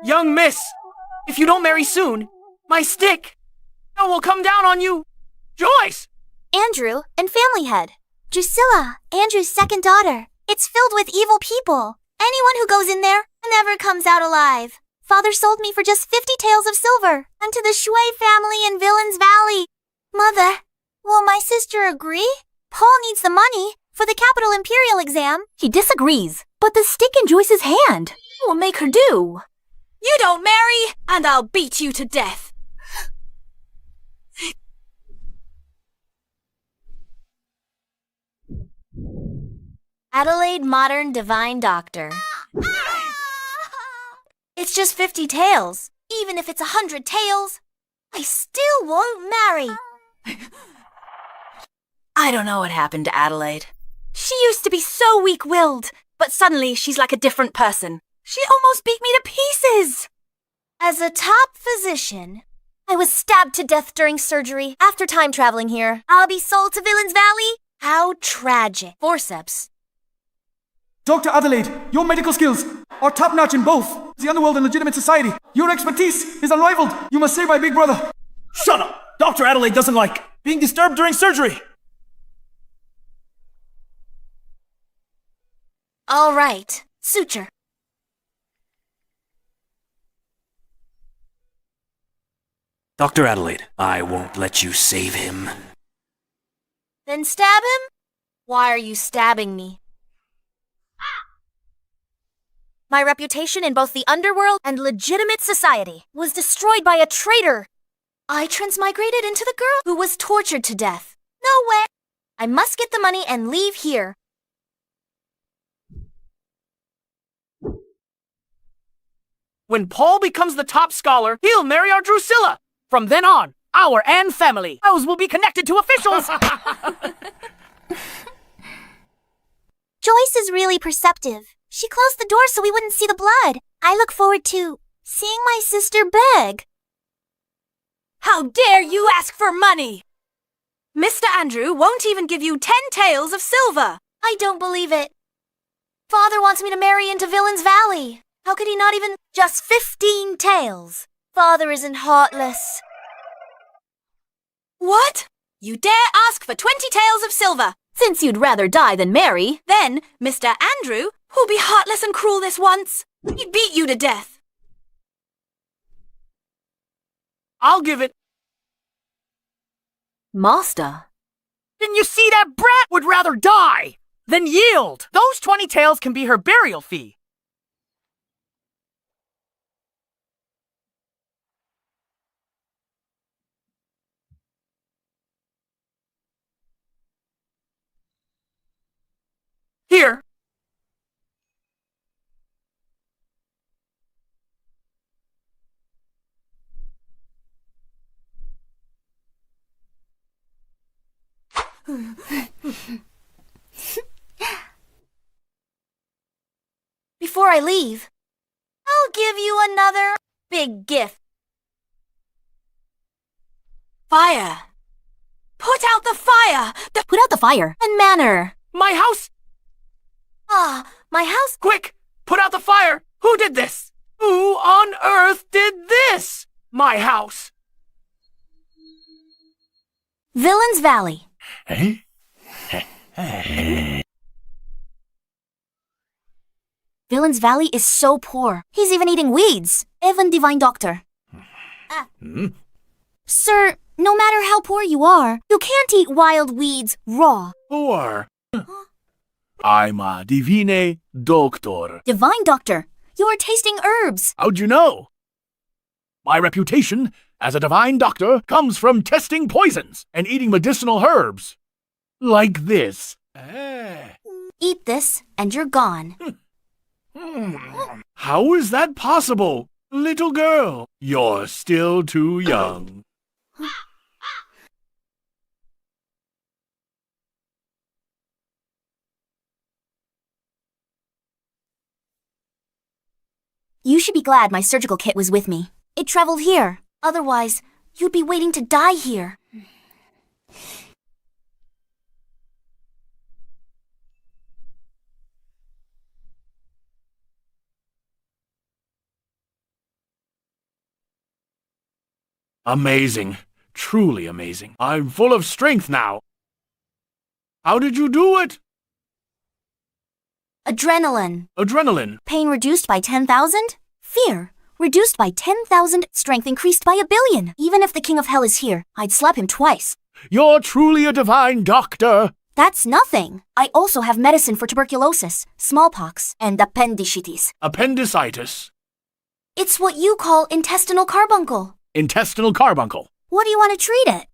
Young miss, if you don't marry soon, my stick will come down on you. Joyce! Andrew and family head. Drusilla, Andrew's second daughter. It's filled with evil people. Anyone who goes in there never comes out alive. Father sold me for just 50 taels of silver, and to the Xue family in Villain's Valley. Mother, will my sister agree? Paul needs the money for the Capital Imperial exam. He disagrees, but the stick in Joyce's hand will make her do. You don't marry, and I'll beat you to death. Adelaide Modern Divine Doctor. It's just 50 taels. Even if it's 100 taels, I still won't marry. I don't know what happened to Adelaide. She used to be so weak-willed, but suddenly she's like a different person. She almost beat me to pieces. As a top physician, I was stabbed to death during surgery after time traveling here. I'll be sold to Villain's Valley? How tragic. Forceps. Dr. Adelaide, your medical skills are top-notch in both the underworld and legitimate society. Your expertise is unrivaled. You must save my big brother. Shut up! Dr. Adelaide doesn't like being disturbed during surgery. All right. Suture. Dr. Adelaide, I won't let you save him. Then stab him? Why are you stabbing me? My reputation in both the underworld and legitimate society was destroyed by a traitor. I transmigrated into the girl who was tortured to death. No way. I must get the money and leave here. When Paul becomes the top scholar, he'll marry our Drusilla. From then on, our Anne family house will be connected to officials. Joyce is really perceptive. She closed the door so we wouldn't see the blood. I look forward to seeing my sister beg. How dare you ask for money? Mr. Andrew won't even give you 10 taels of silver. I don't believe it. Father wants me to marry into Villain's Valley. How could he not even just 15 taels? Father isn't heartless. What? You dare ask for 20 taels of silver? Since you'd rather die than marry, Then Mr. Andrew, who'll be heartless and cruel this once, he'd beat you to death. I'll give it. Master. Didn't you see that brat would rather die than yield? Those 20 taels can be her burial fee. Here. Before I leave, I'll give you another big gift. Fire. Put out the fire. Put out the fire and manner. My house. My house. Quick, put out the fire. Who did this? Who on earth did this? My house. Villain's Valley. Villain's Valley is so poor. He's even eating weeds. Even Divine Doctor. Sir, no matter how poor you are, you can't eat wild weeds raw. Poor. I'm a divine doctor. Divine Doctor, you're tasting herbs. How'd you know? My reputation as a divine doctor comes from testing poisons and eating medicinal herbs. Like this. Eat this, and you're gone. How is that possible? Little girl, you're still too young. You should be glad my surgical kit was with me. It traveled here. Otherwise, you'd be waiting to die here. Amazing. Truly amazing. I'm full of strength now. How did you do it? Adrenaline. Adrenaline. Pain reduced by 10,000. Fear reduced by 10,000. Strength increased by 1,000,000,000. Even if the king of hell is here, I'd slap him twice. You're truly a divine doctor. That's nothing. I also have medicine for tuberculosis, smallpox, and appendicitis. Appendicitis. It's what you call intestinal carbuncle. Intestinal carbuncle. What do you want to treat it?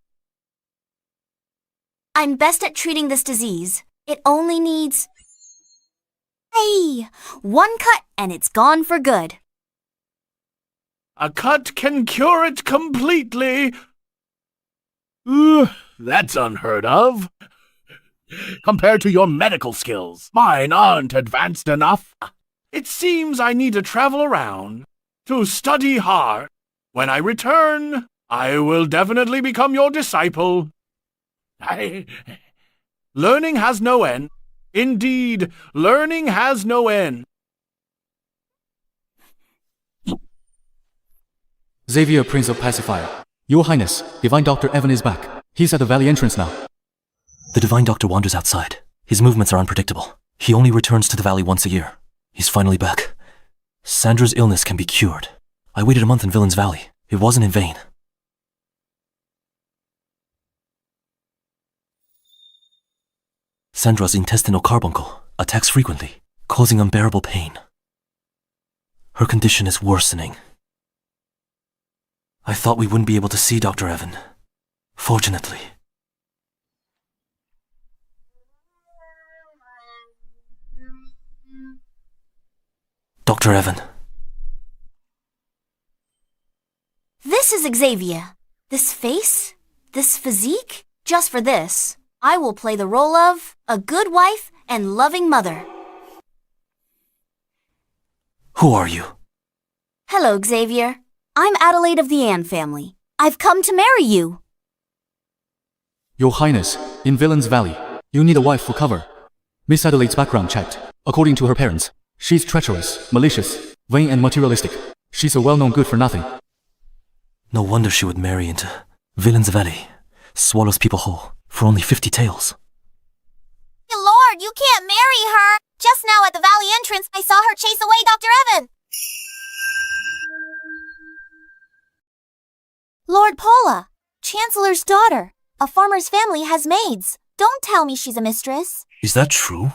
I'm best at treating this disease. It only needs... Hey! One cut and it's gone for good. A cut can cure it completely. That's unheard of. Compared to your medical skills, mine aren't advanced enough. It seems I need to travel around to study hard. When I return, I will definitely become your disciple. Learning has no end. Indeed, learning has no end. Xavier, Prince of Pacifier. Your Highness, Divine Dr. Evan is back. He's at the valley entrance now. The Divine Doctor wanders outside. His movements are unpredictable. He only returns to the valley once a year. He's finally back. Sandra's illness can be cured. I waited a month in Villain's Valley. It wasn't in vain. Sandra's intestinal carbuncle attacks frequently, causing unbearable pain. Her condition is worsening. I thought we wouldn't be able to see Dr. Evan. Fortunately. Dr. Evan. This is Xavier. This face, this physique, just for this, I will play the role of a good wife and loving mother. Who are you? Hello, Xavier. I'm Adelaide of the Anne family. I've come to marry you. Your Highness, in Villain's Valley, you need a wife for cover. Miss Adelaide's background checked. According to her parents, she's treacherous, malicious, vain and materialistic. She's a well-known good-for-nothing. No wonder she would marry into Villain's Valley. Swallows people whole for only 50 taels. Lord, you can't marry her. Just now at the valley entrance, I saw her chase away Dr. Evan. Lord Paula, Chancellor's daughter. A farmer's family has maids. Don't tell me she's a mistress. Is that true?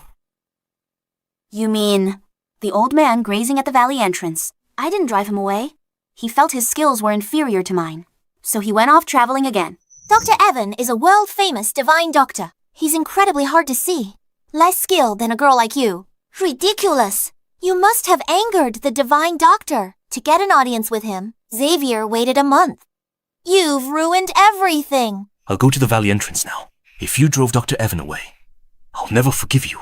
You mean the old man grazing at the valley entrance? I didn't drive him away. He felt his skills were inferior to mine, so he went off traveling again. Dr. Evan is a world-famous divine doctor. He's incredibly hard to see. Less skilled than a girl like you. Ridiculous! You must have angered the divine doctor. To get an audience with him, Xavier waited a month. You've ruined everything. I'll go to the valley entrance now. If you drove Dr. Evan away, I'll never forgive you.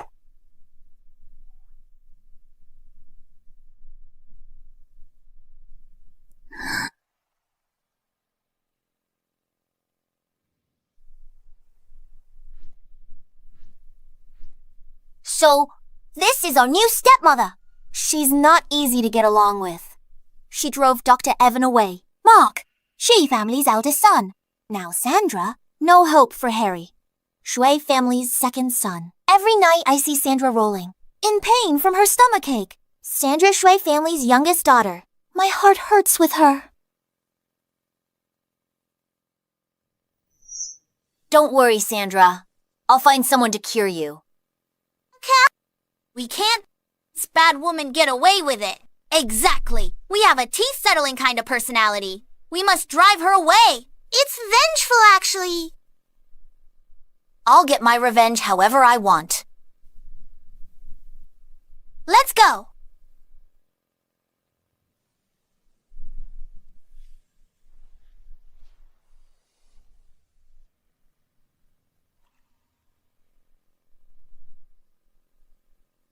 So, this is our new stepmother. She's not easy to get along with. She drove Dr. Evan away. Mark, Xue family's eldest son. Now Sandra, no hope for Harry. Xue family's second son. Every night I see Sandra rolling, in pain from her stomachache. Sandra Xue family's youngest daughter. My heart hurts with her. Don't worry, Sandra. I'll find someone to cure you. We can't. This bad woman get away with it. Exactly. We have a teeth-settling kind of personality. We must drive her away. It's vengeful, actually. I'll get my revenge however I want. Let's go.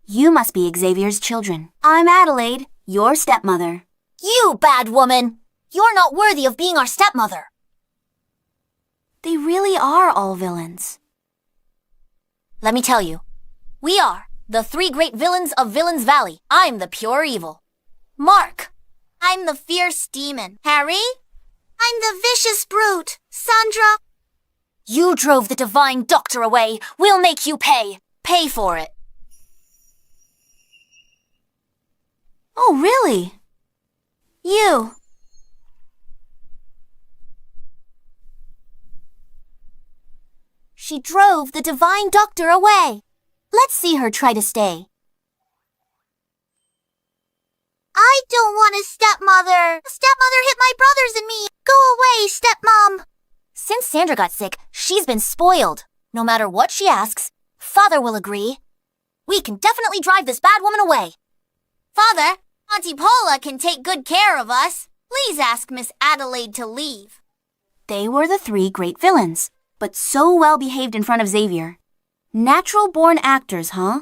You must be Xavier's children. I'm Adelaide, your stepmother. You bad woman! You're not worthy of being our stepmother. They really are all villains. Let me tell you, we are the three great villains of Villain's Valley. I'm the pure evil. Mark, I'm the fierce demon. Harry, I'm the vicious brute, Sandra. You drove the divine doctor away. We'll make you pay. Pay for it. Oh, really? You. She drove the divine doctor away. Let's see her try to stay. I don't want a stepmother. A stepmother hit my brothers and me. Go away, stepmom. Since Sandra got sick, she's been spoiled. No matter what she asks, Father will agree. We can definitely drive this bad woman away. Father, Auntie Paula can take good care of us. Please ask Miss Adelaide to leave. They were the three great villains, but so well behaved in front of Xavier. Natural-born actors, huh?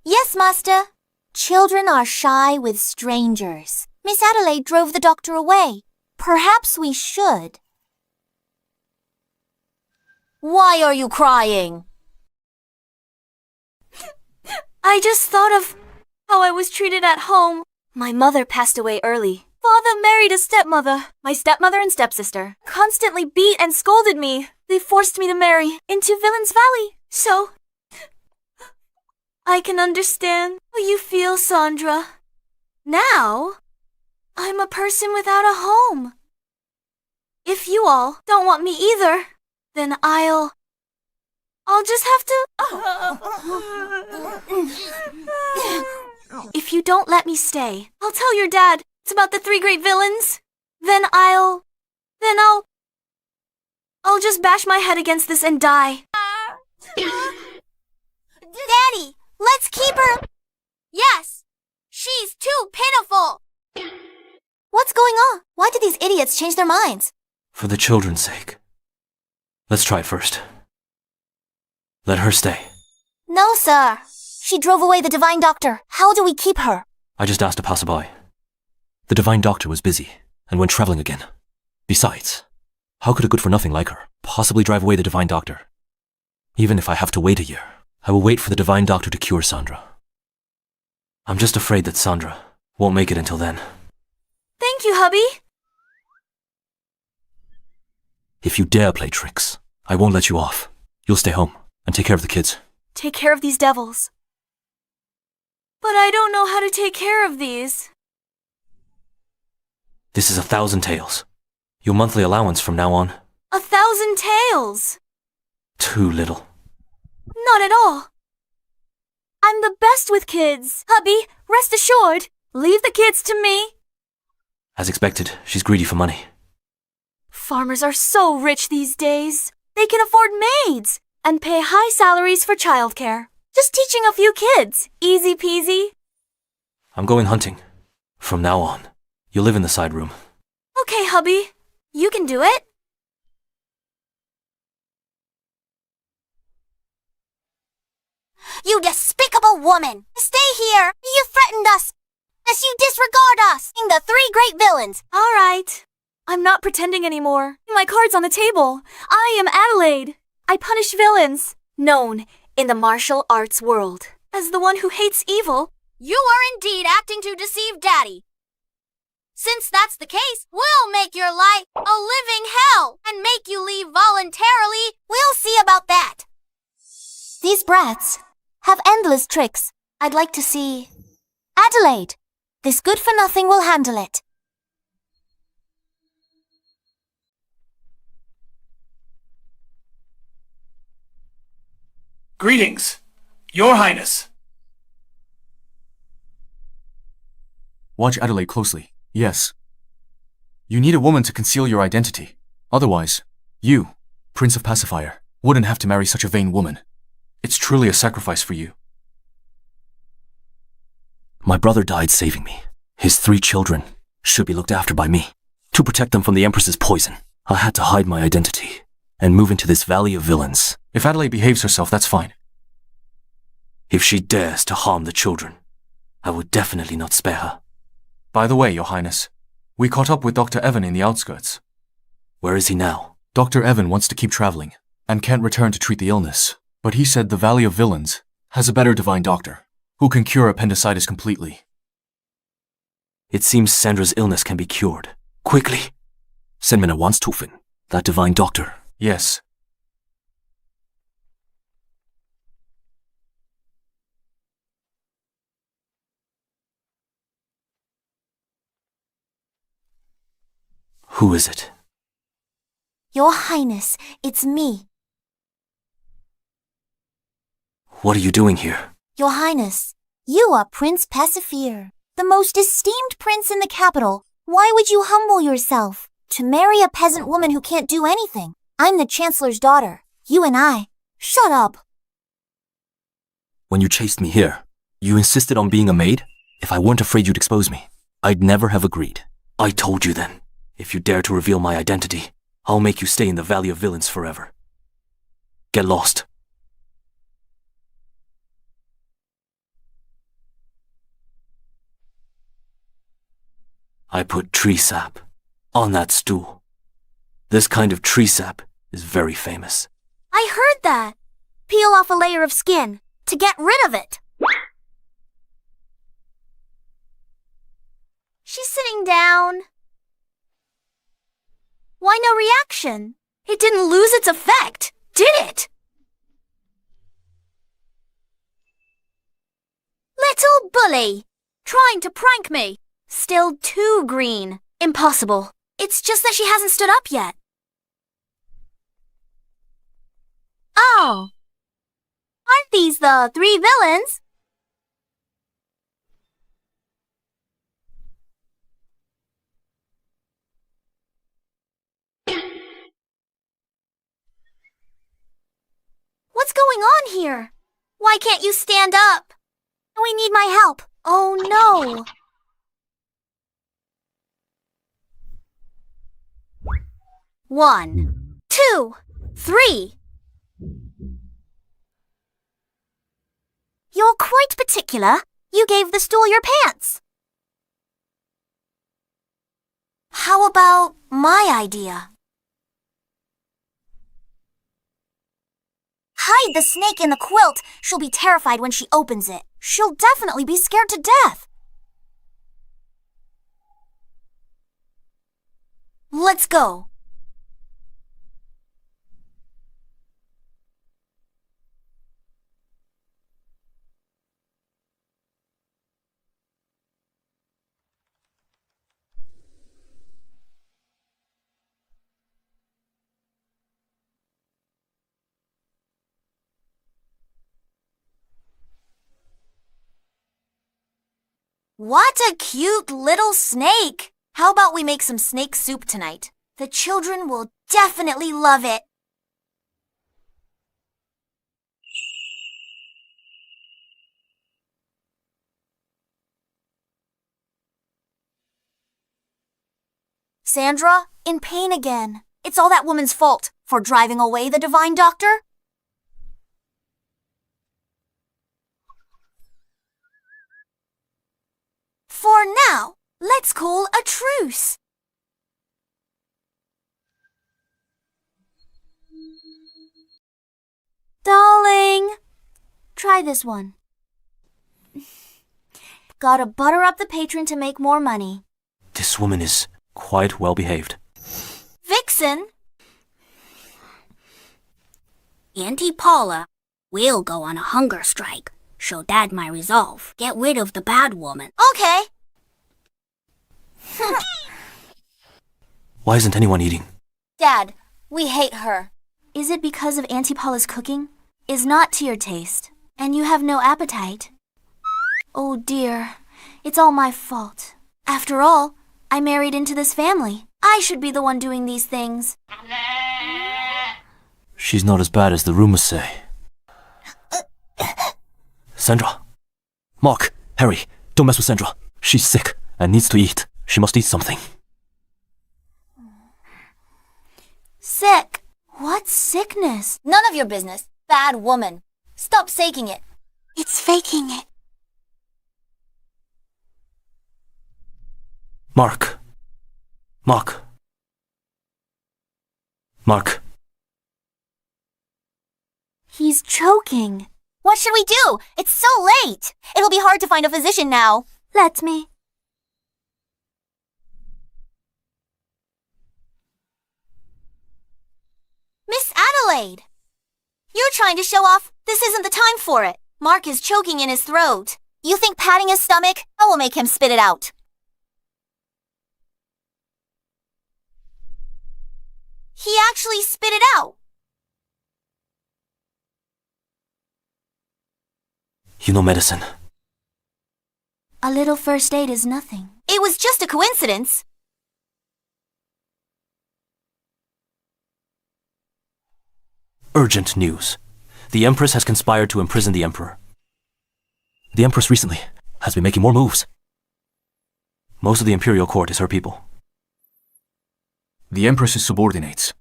Yes, Master. Children are shy with strangers. Miss Adelaide drove the doctor away. Perhaps we should. Why are you crying? I just thought of how I was treated at home. My mother passed away early. Father married a stepmother. My stepmother and stepsister constantly beat and scolded me. They forced me to marry into Villain's Valley. So, I can understand how you feel, Sandra. Now, I'm a person without a home. If you all don't want me either, then I'll just have to... If you don't let me stay, I'll tell your dad it's about the three great villains. Then I'll just bash my head against this and die. Daddy, let's keep her. Yes, she's too pitiful. What's going on? Why did these idiots change their minds? For the children's sake. Let's try it first. Let her stay. No, sir. She drove away the divine doctor. How do we keep her? I just asked a passerby. The divine doctor was busy and went traveling again. Besides, how could a good-for-nothing like her possibly drive away the divine doctor? Even if I have to wait a year, I will wait for the divine doctor to cure Sandra. I'm just afraid that Sandra won't make it until then. Thank you, hubby. If you dare play tricks, I won't let you off. You'll stay home and take care of the kids. Take care of these devils. But I don't know how to take care of these. This is 1,000 taels. Your monthly allowance from now on. 1,000 taels. Too little. Not at all. I'm the best with kids. Hubby, rest assured. Leave the kids to me. As expected, she's greedy for money. Farmers are so rich these days. They can afford maids and pay high salaries for childcare. Just teaching a few kids. Easy peasy. I'm going hunting. From now on, you'll live in the side room. Okay, hubby. You can do it. You despicable woman! Stay here! You threatened us! As you disregard us! Being the three great villains! All right. I'm not pretending anymore. My card's on the table. I am Adelaide. I punish villains, known in the martial arts world as the one who hates evil. You are indeed acting to deceive Daddy. Since that's the case, we'll make your life a living hell and make you leave voluntarily. We'll see about that. These brats have endless tricks. I'd like to see... Adelaide, this good-for-nothing will handle it. Greetings, Your Highness. Watch Adelaide closely. Yes. You need a woman to conceal your identity. Otherwise, you, Prince of Pacifier, wouldn't have to marry such a vain woman. It's truly a sacrifice for you. My brother died saving me. His 3 children should be looked after by me. To protect them from the Empress's poison, I had to hide my identity and move into this valley of villains. If Adelaide behaves herself, that's fine. If she dares to harm the children, I will definitely not spare her. By the way, Your Highness, we caught up with Dr. Evan in the outskirts. Where is he now? Dr. Evan wants to keep traveling and can't return to treat the illness, but he said the Valley of Villains has a better divine doctor who can cure appendicitis completely. It seems Sandra's illness can be cured. Quickly! Senmina wants Tufin, that divine doctor. Yes. Who is it? Your Highness, it's me. What are you doing here? Your Highness, you are Prince Pasifir, the most esteemed prince in the capital. Why would you humble yourself to marry a peasant woman who can't do anything? I'm the Chancellor's daughter. You and I. Shut up. When you chased me here, you insisted on being a maid? If I weren't afraid you'd expose me, I'd never have agreed. I told you then, if you dare to reveal my identity, I'll make you stay in the Valley of Villains forever. Get lost. I put tree sap on that stool. This kind of tree sap is very famous. I heard that. Peel off a layer of skin to get rid of it. She's sitting down. Why no reaction? It didn't lose its effect, did it? Little bully! Trying to prank me. Still too green. Impossible. It's just that she hasn't stood up yet. Oh. Aren't these the 3 villains? What's going on here? Why can't you stand up? We need my help. Oh no. One, 2, 3. You're quite particular. You gave the stool your pants. How about my idea? Hide the snake in the quilt. She'll be terrified when she opens it. She'll definitely be scared to death. Let's go. What a cute little snake! How about we make some snake soup tonight? The children will definitely love it. Sandra, in pain again. It's all that woman's fault for driving away the divine doctor. For now, let's call a truce. Darling, try this one. Gotta butter up the patron to make more money. This woman is quite well behaved. Vixen? Auntie Paula, we'll go on a hunger strike. Show Dad my resolve. Get rid of the bad woman. Okay. Why isn't anyone eating? Dad, we hate her. Is it because of Auntie Paula's cooking? Is not to your taste, and you have no appetite. Oh dear, it's all my fault. After all, I married into this family. I should be the one doing these things. She's not as bad as the rumors say. Sandra! Mark! Harry! Don't mess with Sandra. She's sick and needs to eat. She must eat something. Sick? What sickness? None of your business. Bad woman. Stop faking it. It's faking it. Mark. Mark. Mark. He's choking. What should we do? It's so late. It'll be hard to find a physician now. Let me. Adelaide! You're trying to show off. This isn't the time for it. Mark is choking in his throat. You think patting his stomach? I will make him spit it out. He actually spit it out. You know medicine. A little first aid is nothing. It was just a coincidence. Urgent news. The empress has conspired to imprison the emperor. The empress recently has been making more moves. Most of the imperial court is her people. The empress's subordinates.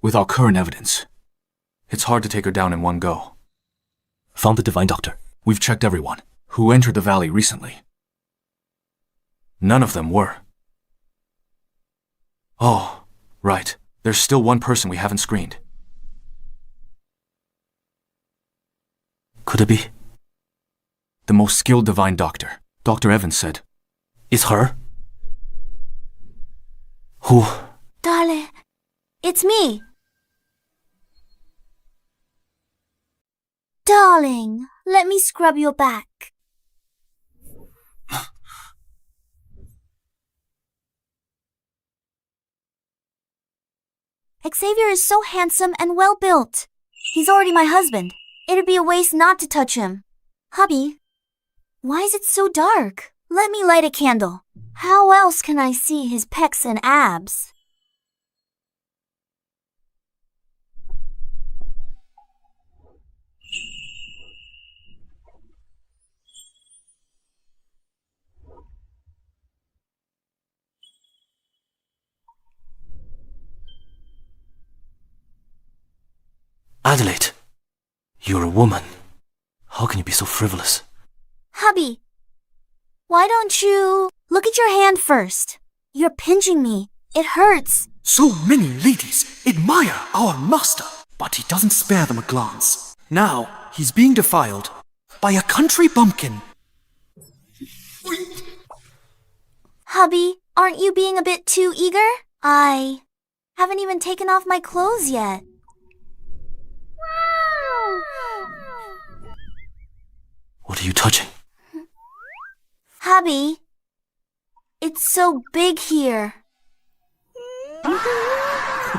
With our current evidence, it's hard to take her down in one go. Found the divine doctor. We've checked everyone who entered the valley recently. None of them were. Oh, right. There's still one person we haven't screened. Could it be? The most skilled divine doctor, Dr. Evans said. Is her? Who? Darling, it's me. Darling, let me scrub your back. Xavier is so handsome and well built. He's already my husband. It'd be a waste not to touch him. Hubby, why is it so dark? Let me light a candle. How else can I see his pecs and abs? Adelaide, you're a woman. How can you be so frivolous? Hubby, why don't you look at your hand first? You're pinching me. It hurts. So many ladies admire our master, but he doesn't spare them a glance. Now he's being defiled by a country bumpkin. Hubby, aren't you being a bit too eager? I haven't even taken off my clothes yet. What are you touching? Hubby, it's so big here.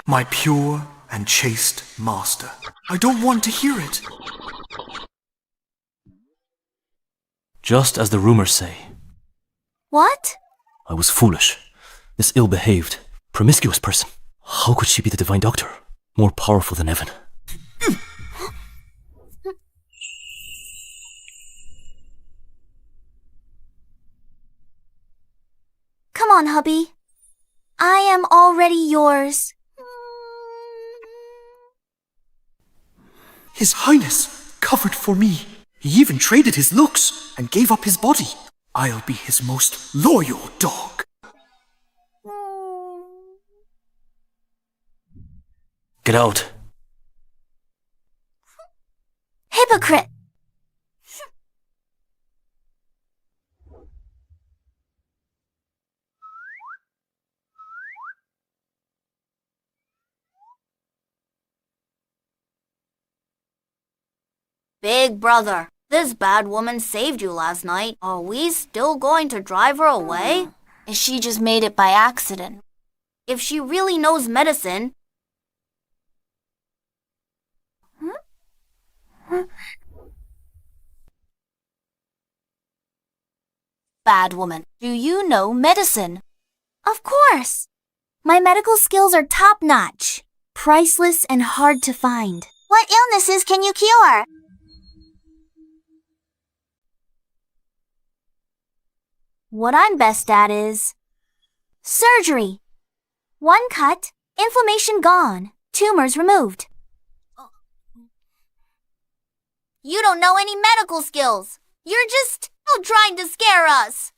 My pure and chaste master. I don't want to hear it. Just as the rumors say. What? I was foolish. This ill-behaved, promiscuous person. How could she be the divine doctor? More powerful than Evan. Come on, hubby. I am already yours. His Highness covered for me. He even traded his looks and gave up his body. I'll be his most loyal dog. Get out. Hypocrite! Big brother, this bad woman saved you last night. Are we still going to drive her away? And she just made it by accident. If she really knows medicine, Bad woman, do you know medicine? Of course! My medical skills are top-notch, priceless and hard to find. What illnesses can you cure? What I'm best at is surgery. One cut, inflammation gone, tumors removed. You don't know any medical skills. You're just trying to scare us.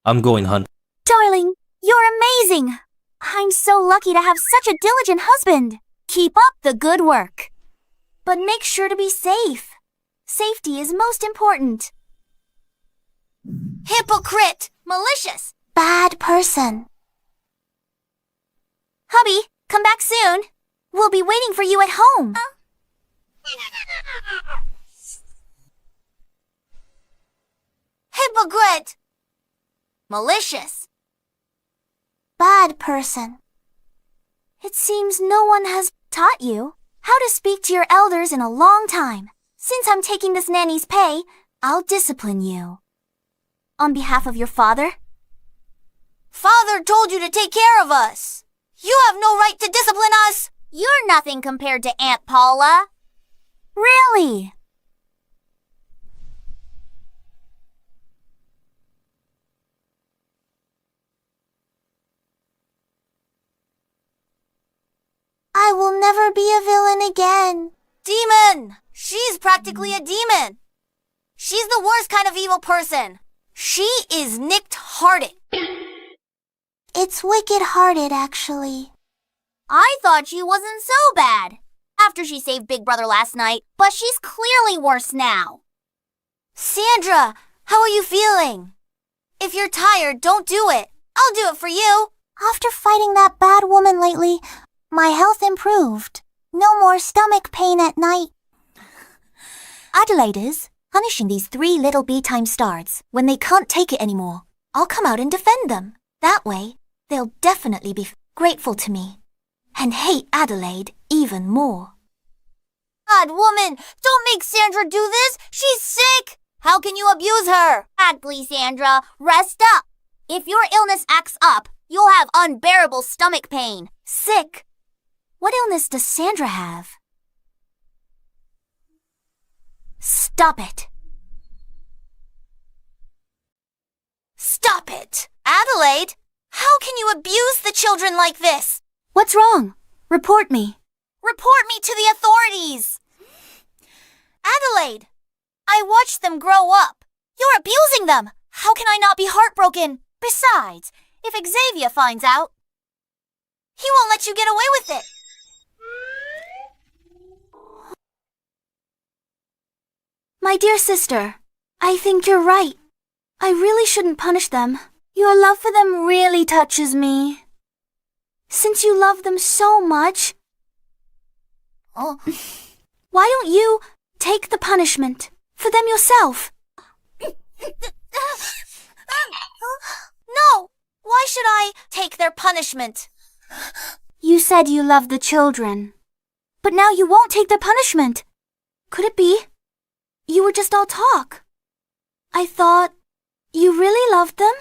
I'm going, hun. Darling, you're amazing. I'm so lucky to have such a diligent husband. Keep up the good work. But make sure to be safe. Safety is most important. Hypocrite! Malicious! Bad person. Hubby, come back soon. We'll be waiting for you at home. Hypocrite! Malicious! Bad person. It seems no one has taught you how to speak to your elders in a long time. Since I'm taking this nanny's pay, I'll discipline you. On behalf of your father? Father told you to take care of us. You have no right to discipline us. You're nothing compared to Aunt Paula. Really? I will never be a villain again. Demon! She's practically a demon. She's the worst kind of evil person. She is nicked-hearted. It's wicked-hearted, actually. I thought she wasn't so bad after she saved Big Brother last night, but she's clearly worse now. Sandra, how are you feeling? If you're tired, don't do it. I'll do it for you. After fighting that bad woman lately, my health improved. No more stomach pain at night. Adelaide is punishing these 3 little bee-time stars when they can't take it anymore. I'll come out and defend them. That way, they'll definitely be grateful to me and hate Adelaide even more. Bad woman, don't make Sandra do this. She's sick. How can you abuse her? Ugly Sandra, rest up. If your illness acts up, you'll have unbearable stomach pain. Sick? What illness does Sandra have? Stop it. Stop it. Adelaide, how can you abuse the children like this? What's wrong? Report me. Report me to the authorities. Adelaide, I watched them grow up. You're abusing them. How can I not be heartbroken? Besides, if Xavier finds out, he won't let you get away with it. My dear sister, I think you're right. I really shouldn't punish them. Your love for them really touches me. Since you love them so much, why don't you take the punishment for them yourself? No! Why should I take their punishment? You said you loved the children, but now you won't take their punishment. Could it be you were just all talk? I thought you really loved them.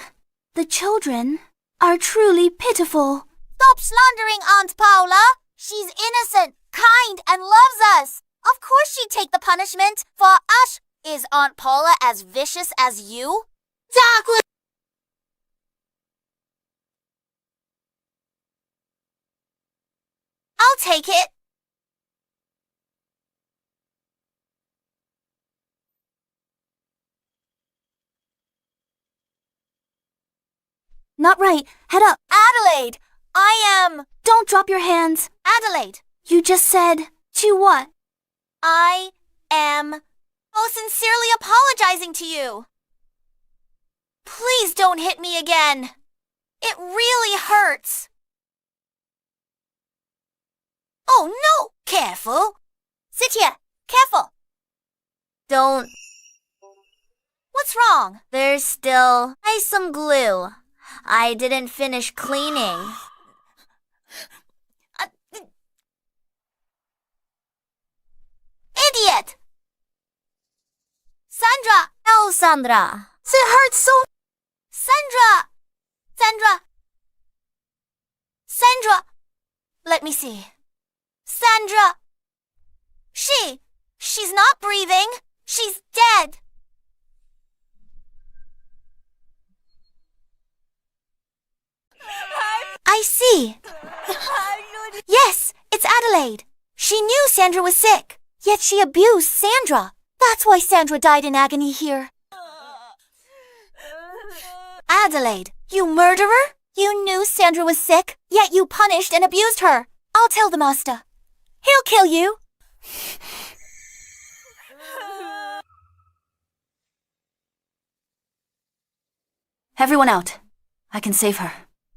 The children are truly pitiful. Stop slandering Aunt Paula. She's innocent, kind, and loves us. Of course she'd take the punishment. For us, is Aunt Paula as vicious as you? Exactly. I'll take it. Not right. Head up. Adelaide, I am... Don't drop your hands. Adelaide. You just said, to what? I am sincerely apologizing to you. Please don't hit me again. It really hurts. Oh no! Careful. Sit here. Careful. Don't... What's wrong? There's still some glue. I didn't finish cleaning. Idiot! Sandra! No, Sandra. It hurts so... Sandra! Sandra! Sandra! Let me see. Sandra! She's not breathing. She's dead. I see. Yes, it's Adelaide. She knew Sandra was sick, yet she abused Sandra. That's why Sandra died in agony here. Adelaide, you murderer! You knew Sandra was sick, yet you punished and abused her. I'll tell the master. He'll kill you. Everyone out. I can save her.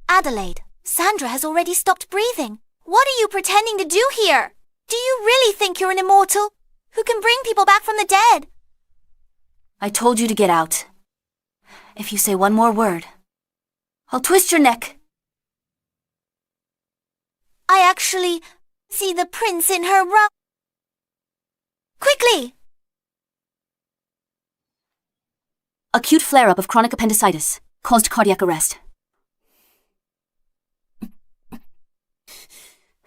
Adelaide, Sandra has already stopped breathing. What are you pretending to do here? Do you really think you're an immortal who can bring people back from the dead? I told you to get out. If you say one more word, I'll twist your neck. I actually see the prince in her Quickly! Acute flare-up of chronic appendicitis caused cardiac arrest.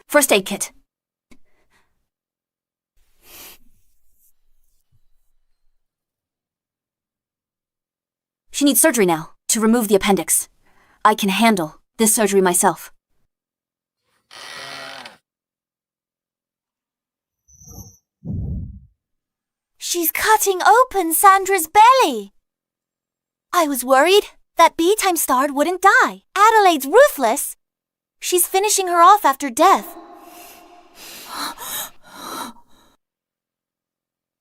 First aid kit. She needs surgery now to remove the appendix. I can handle this surgery myself. She's cutting open Sandra's belly. I was worried that B-Time Star wouldn't die. Adelaide's ruthless. She's finishing her off after death.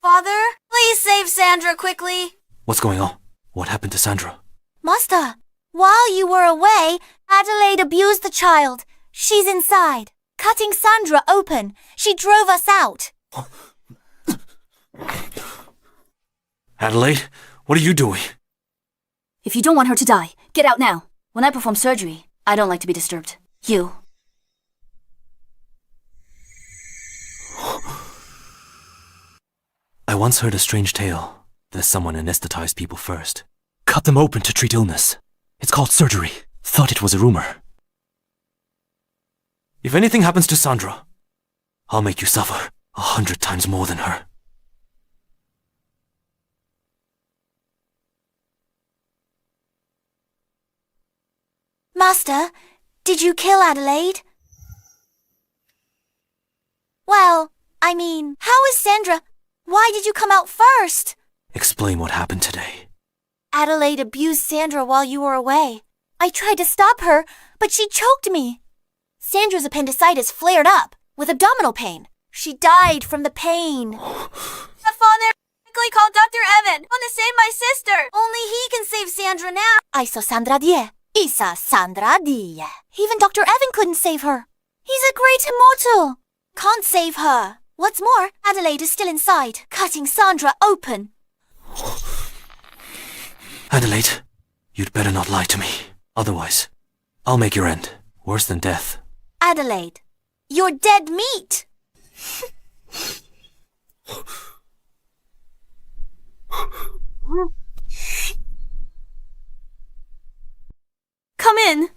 Father, please save Sandra quickly. What's going on? What happened to Sandra? Master, while you were away, Adelaide abused the child. She's inside, cutting Sandra open. She drove us out. Adelaide, what are you doing? If you don't want her to die, get out now. When I perform surgery, I don't like to be disturbed. You. I once heard a strange tale. There's someone anesthetized people first. Cut them open to treat illness. It's called surgery. Thought it was a rumor. If anything happens to Sandra, I'll make you suffer 100 times more than her. Master, did you kill Adelaide? Well, I mean, how is Sandra? Why did you come out first? Explain what happened today. Adelaide abused Sandra while you were away. I tried to stop her, but she choked me. Sandra's appendicitis flared up with abdominal pain. She died from the pain. The father quickly called Dr. Evan. Want to save my sister. Only he can save Sandra now. I saw Sandra die. Isa Sandra die. Even Dr. Evan couldn't save her. He's a great immortal. Can't save her. What's more, Adelaide is still inside, cutting Sandra open. Adelaide, you'd better not lie to me. Otherwise, I'll make your end. Worse than death. Adelaide, you're dead meat. Come in.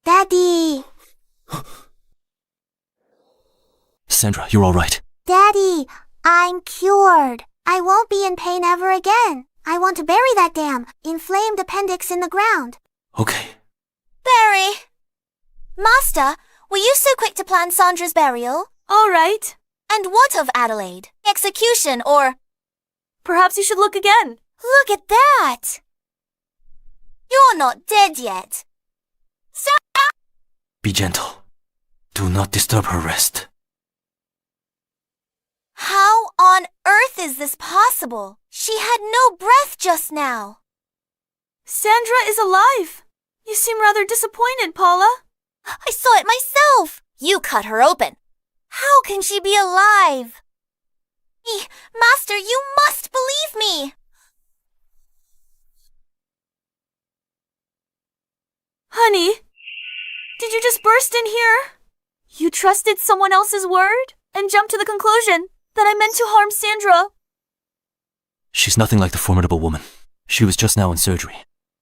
Daddy! Sandra, you're all right. Daddy, I'm cured. I won't be in pain ever again. I want to bury that damn inflamed appendix in the ground. Okay. Bury! Master, were you so quick to plan Sandra's burial? All right. And what of Adelaide? Execution or... Perhaps you should look again. Look at that! You're not dead yet. Be gentle. Do not disturb her rest. How on earth is this possible? She had no breath just now. Sandra is alive. You seem rather disappointed, Paula. I saw it myself. You cut her open. How can she be alive? Master, you must believe me. Honey, did you just burst in here? You trusted someone else's word and jumped to the conclusion that I meant to harm Sandra. She's nothing like the formidable woman. She was just now in surgery.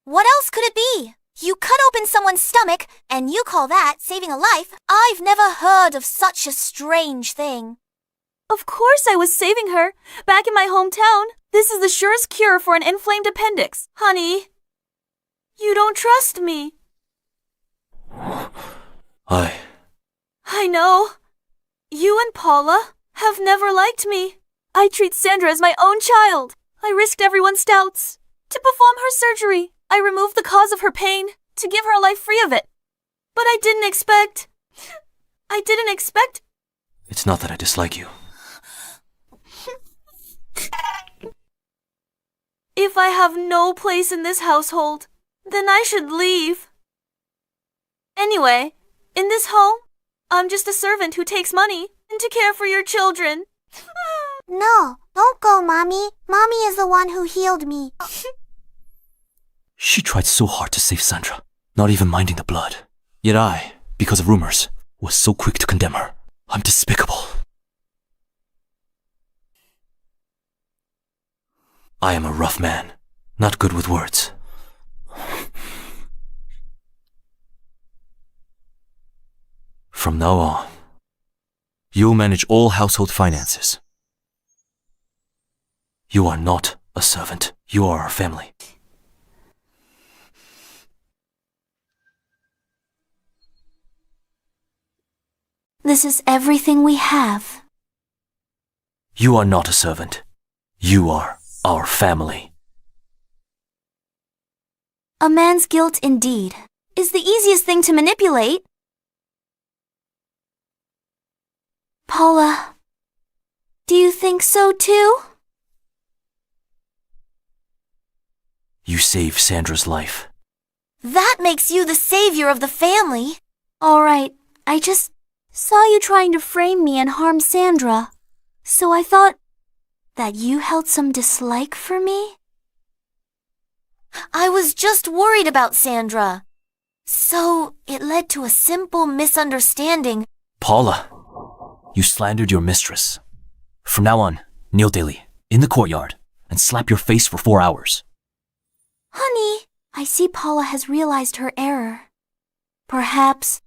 What else could it be? You cut open someone's stomach, and you call that saving a life? I've never heard of such a strange thing. Of course I was saving her. Back in my hometown, this is the surest cure for an inflamed appendix. Honey, you don't trust me. I know. You and Paula have never liked me. I treat Sandra as my own child. I risked everyone's doubts. To perform her surgery, I removed the cause of her pain to give her a life free of it. But I didn't expect... It's not that I If I have no place in this household, then I should leave. Anyway, in this home, I'm just a servant who takes money and to care for your children. No, don't go, Mommy. Mommy is the one who healed me. She tried so hard to save Sandra, not even minding the blood. Yet I, because of rumors, was so quick to condemn her. I'm despicable. I am a rough man, not good with words. From now on, you'll manage all household finances. You are not a servant. You are our family. This is everything we have. You are not a servant. You are our family. A man's guilt, indeed, is the easiest thing to manipulate. Paula, do you think so too? You saved Sandra's life. That makes you the savior of the family. All right, I just saw you trying to frame me and harm Sandra. So I thought that you held some dislike for me? I was just worried about Sandra. So it led to a simple misunderstanding. Paula, you slandered your mistress. From now on, kneel daily, in the courtyard, and slap your face for 4 hours. Honey, I see Paula has realized her error. Perhaps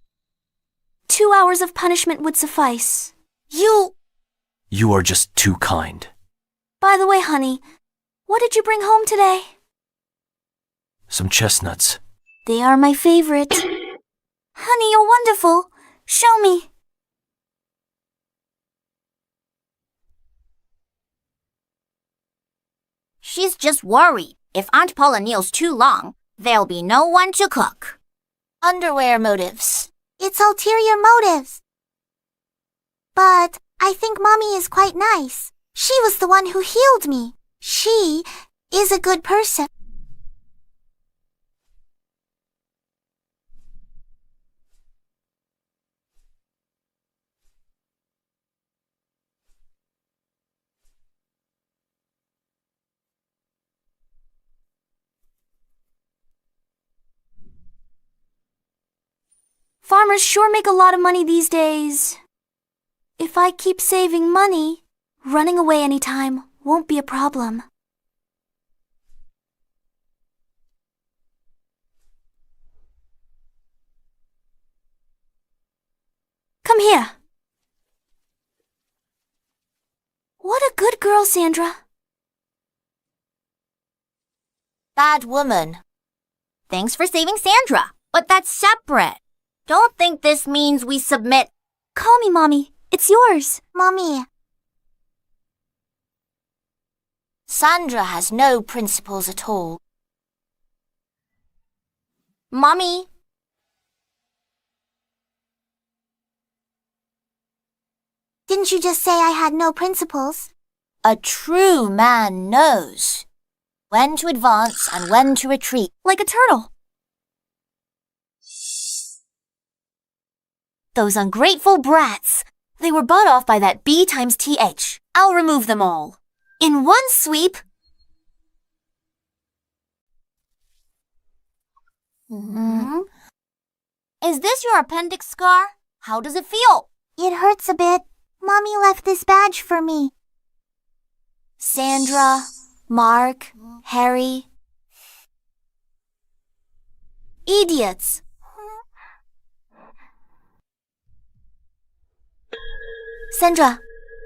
2 hours of punishment would suffice. You are just too kind. By the way, honey, what did you bring home today? Some chestnuts. They are my favorite. Honey, you're wonderful. Show me. She's just worried. If Aunt Paula kneels too long, there'll be no one to cook. Underwear motives. It's ulterior motives. But I think Mommy is quite nice. She was the one who healed me. She is a good person. Farmers sure make a lot of money these days. If I keep saving money, running away anytime won't be a problem. Come here. What a good girl, Sandra. Bad woman. Thanks for saving Sandra, but that's separate. Don't think this means we submit. Call me Mommy. It's yours. Mommy. Sandra has no principles at all. Mommy. Didn't you just say I had no principles? A true man knows when to advance and when to retreat, like a turtle. Those ungrateful brats. They were bought off by that B times TH. I'll remove them all. In one sweep. Is this your appendix scar? How does it feel? It hurts a bit. Mommy left this badge for me. Sandra, Mark, Harry. Idiots. Sandra,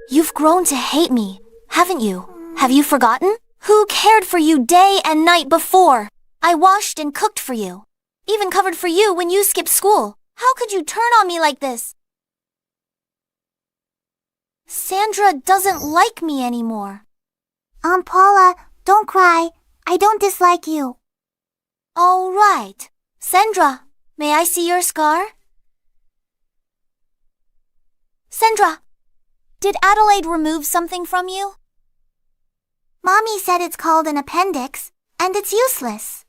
you've grown to hate me, haven't you? Have you forgotten? Who cared for you day and night before? I washed and cooked for you. Even covered for you when you skipped school. How could you turn on me like this? Sandra doesn't like me anymore. Aunt Paula, don't cry. I don't dislike you. All right. Sandra, may I see your scar? Sandra, did Adelaide remove something from you? Mommy said it's called an appendix, and it's useless.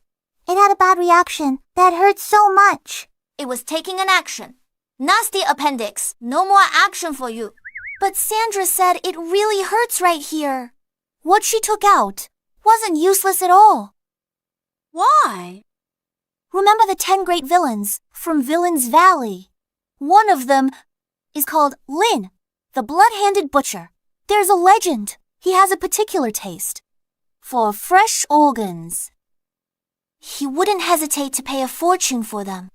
It had a bad reaction that hurt so much. It was taking an action. Nasty appendix. No more action for you. But Sandra said it really hurts right here. What she took out wasn't useless at all. Why? Remember the 10 great villains from Villain's Valley? One of them is called Lin, the blood-handed butcher. There's a legend. He has a particular taste for fresh organs. He wouldn't hesitate to pay a fortune for them.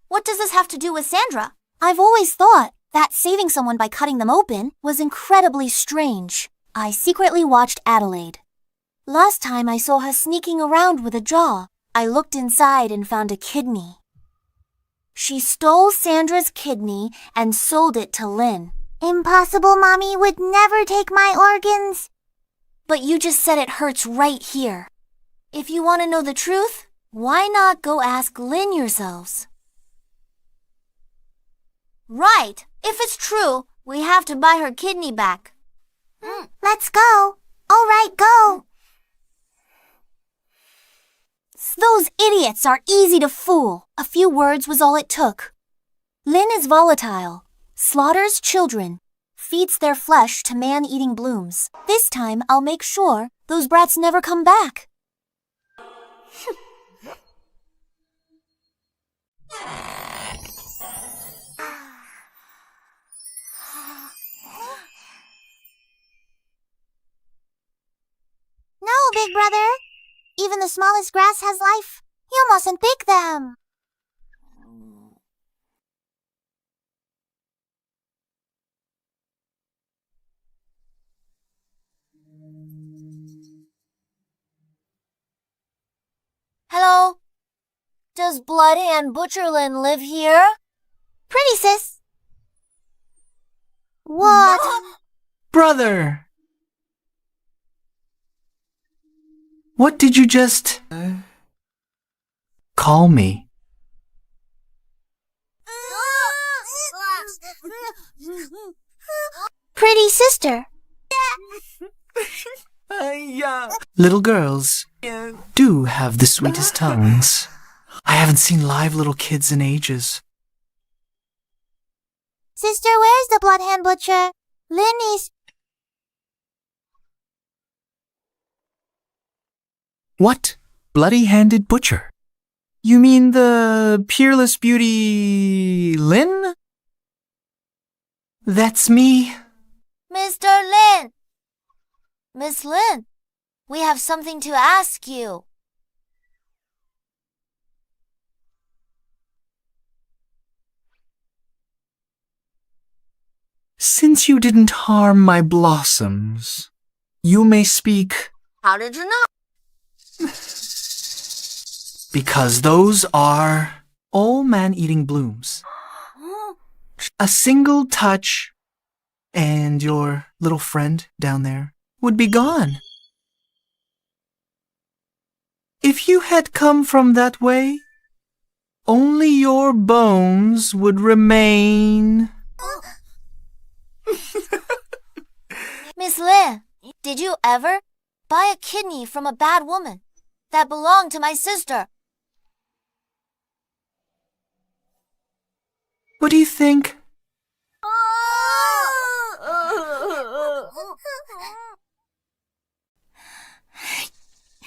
What does this have to do with Sandra? I've always thought that saving someone by cutting them open was incredibly strange. I secretly watched Adelaide. Last time I saw her sneaking around with a jaw, I looked inside and found a kidney. She stole Sandra's kidney and sold it to Lin. Impossible, Mommy would never take my organs. But you just said it hurts right here. If you want to know the truth, why not go ask Lin yourselves? Right. If it's true, we have to buy her kidney back. Let's go. All right, go. Those idiots are easy to fool. A few words was all it took. Lin is volatile, slaughters children, feeds their flesh to man-eating blooms. This time I'll make sure those brats never come back. No, big brother. Even the smallest grass has life. You mustn't pick them. Hello? Does Bloodhand Butcherlin live here? Pretty, sis. What? Brother! What did you just... call me? Pretty sister. Little girls do have the sweetest tongues. I haven't seen live little kids in ages. Sister, where's the Bloodhand Butcher? Lin is... What? Bloody-handed butcher? You mean the peerless beauty... Lin? That's me. Mr. Lin! Miss Lin, we have something to ask you. Since you didn't harm my blossoms, you may speak. How did you know? Because those are all man-eating blooms. A single touch, and your little friend down there would be gone. If you had come from that way, only your bones would remain. Miss Lin, did you ever buy a kidney from a bad woman that belonged to my sister? What do you think?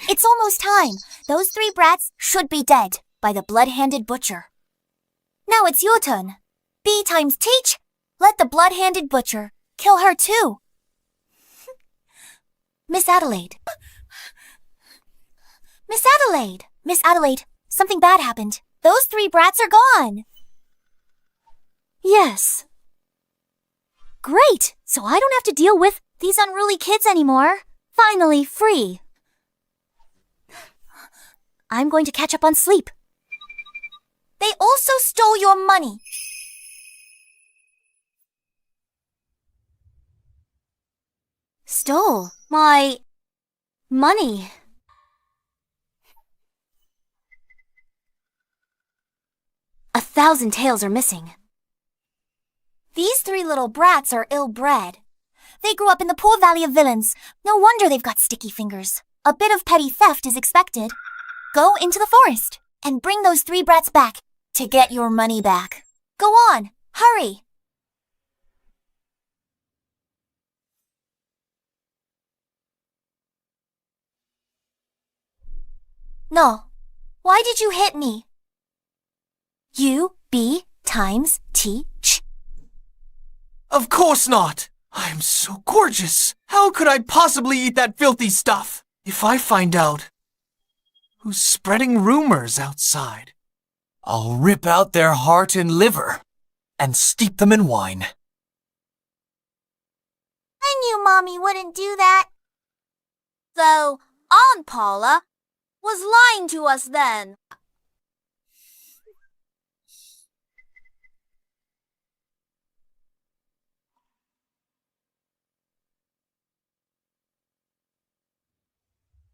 It's almost time. Those 3 brats should be dead by the blood-handed butcher. Now it's your turn. B times teach. Let the blood-handed butcher kill her too. Miss Adelaide. Miss Adelaide. Miss Adelaide, something bad happened. Those 3 brats are gone. Yes. Great, so I don't have to deal with these unruly kids anymore. Finally free. I'm going to catch up on sleep. They also stole your money. Stole my money. $1,000 tails are missing. These 3 little brats are ill-bred. They grew up in the poor valley of villains. No wonder they've got sticky fingers. A bit of petty theft is expected. Go into the forest and bring those 3 brats back to get your money back. Go on, hurry. No. Why did you hit me? U, B, times, T, ch. Of course not! I'm so gorgeous! How could I possibly eat that filthy stuff? If I find out who's spreading rumors outside, I'll rip out their heart and liver and steep them in wine. I knew Mommy wouldn't do that. So, Aunt Paula was lying to us then.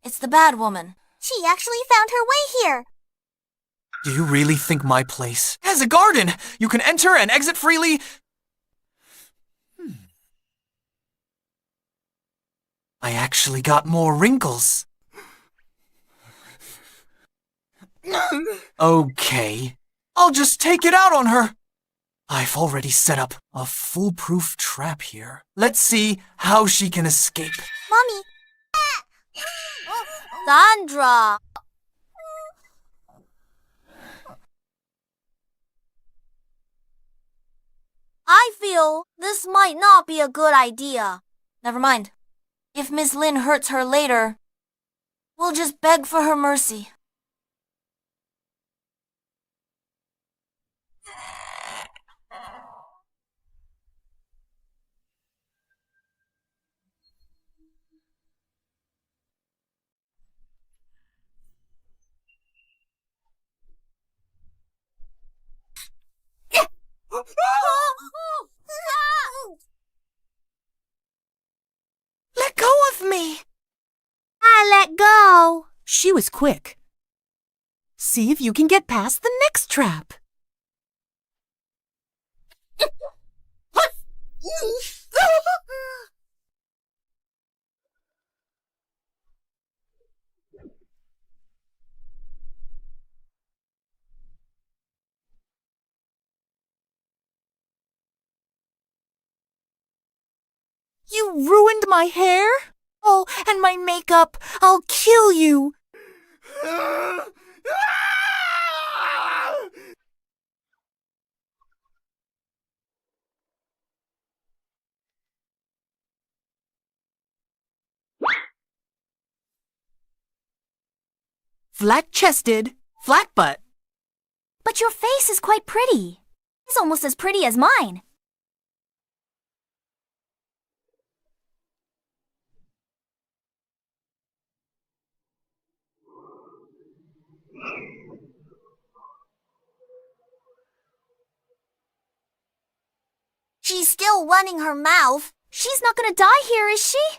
It's the bad woman. She actually found her way here. Do you really think my place has a garden? You can enter and exit freely? I actually got more wrinkles. Okay, I'll just take it out on her. I've already set up a foolproof trap here. Let's see how she can escape. Mommy. Sandra! I feel this might not be a good idea. Never mind. If Miss Lin hurts her later, we'll just beg for her mercy. Let go of me! I let go. She was quick. See if you can get past the next trap. You ruined my hair? Oh, and my makeup. I'll kill you. Flat-chested, flat butt. But your face is quite pretty. It's almost as pretty as mine. She's still running her mouth. She's not gonna die here, is she?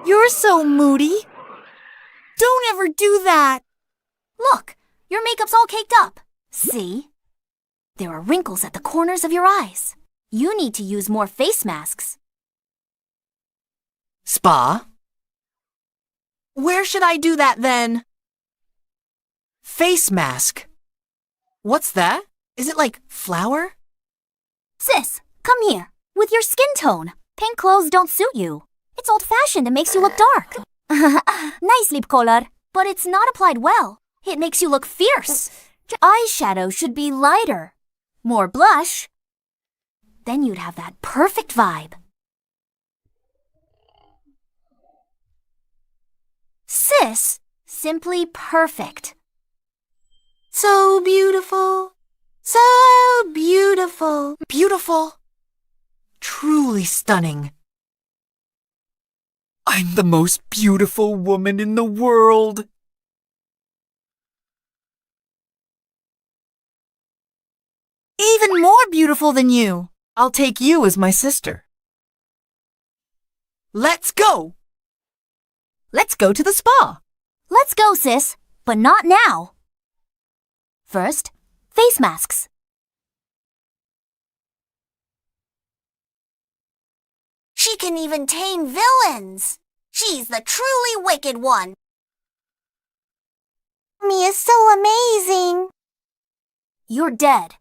You're so moody. Don't ever do that. Look, your makeup's all caked up. See? There are wrinkles at the corners of your eyes. You need to use more face masks. Spa? Where should I do that then? Face mask. What's that? Is it like flour? Sis, come here. With your skin tone, pink clothes don't suit you. It's old-fashioned and makes you look dark. Nice lip color, but it's not applied well. It makes you look fierce. Your eyeshadow should be lighter. More blush. Then you'd have that perfect vibe. Sis, simply perfect. So beautiful. So beautiful. Beautiful. Truly stunning. I'm the most beautiful woman in the world. Even more beautiful than you. I'll take you as my sister. Let's go! Let's go to the spa. Let's go, sis, but not now. First, face masks. She can even tame villains. She's the truly wicked one. Me is so amazing. You're dead.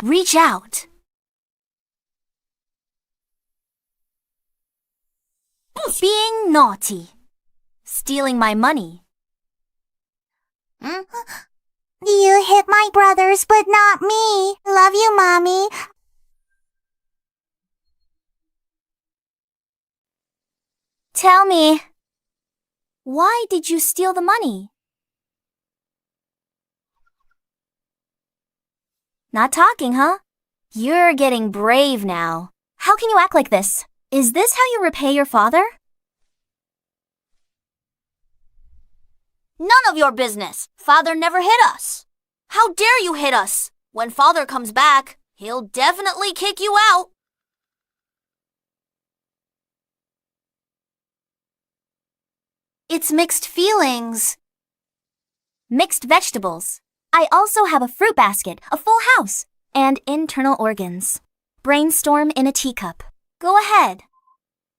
Reach out. Being naughty. Stealing my money. You hit my brothers, but not me. Love you, Mommy. Tell me, why did you steal the money? Not talking, huh? You're getting brave now. How can you act like this? Is this how you repay your father? None of your business. Father never hit us. How dare you hit us? When Father comes back, he'll definitely kick you out. It's mixed feelings. Mixed vegetables. I also have a fruit basket, a full house, and internal organs. Brainstorm in a teacup. Go ahead.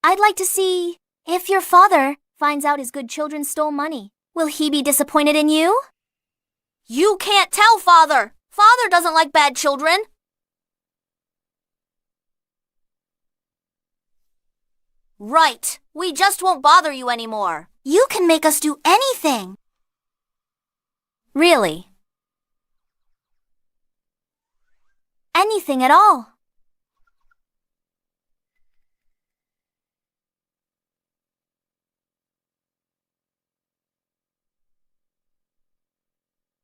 I'd like to see if your father finds out his good children stole money. Will he be disappointed in you? You can't tell Father. Father doesn't like bad children. Right. We just won't bother you anymore. You can make us do anything. Really? Anything at all.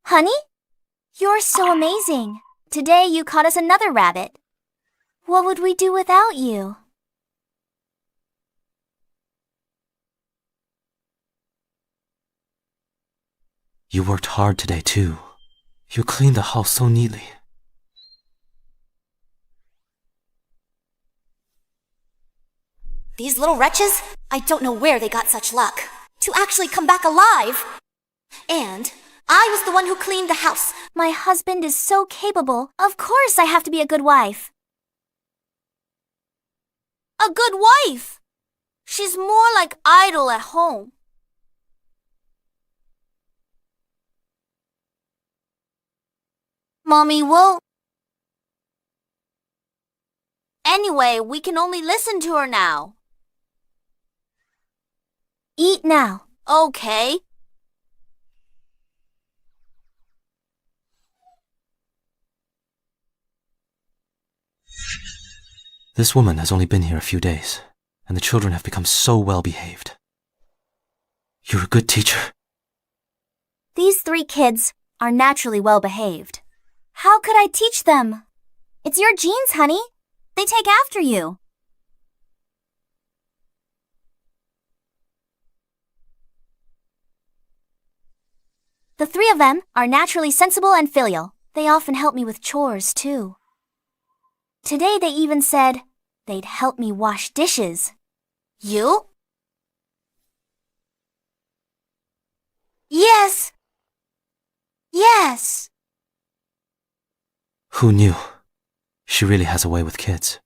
Honey? You're so amazing. Today you caught us another rabbit. What would we do without you? You worked hard today, too. You cleaned the house so neatly. These little wretches, I don't know where they got such luck. To actually come back alive. And I was the one who cleaned the house. My husband is so capable. Of course I have to be a good wife. A good wife. She's more like idle at home. Mommy won't. Anyway, we can only listen to her now. Eat now. Okay. This woman has only been here a few days, and the children have become so well behaved. You're a good teacher. These 3 kids are naturally well behaved. How could I teach them? It's your genes, honey. They take after you. The 3 of them are naturally sensible and filial. They often help me with chores, too. Today they even said they'd help me wash dishes. You? Yes. Yes. Who knew? She really has a way with kids.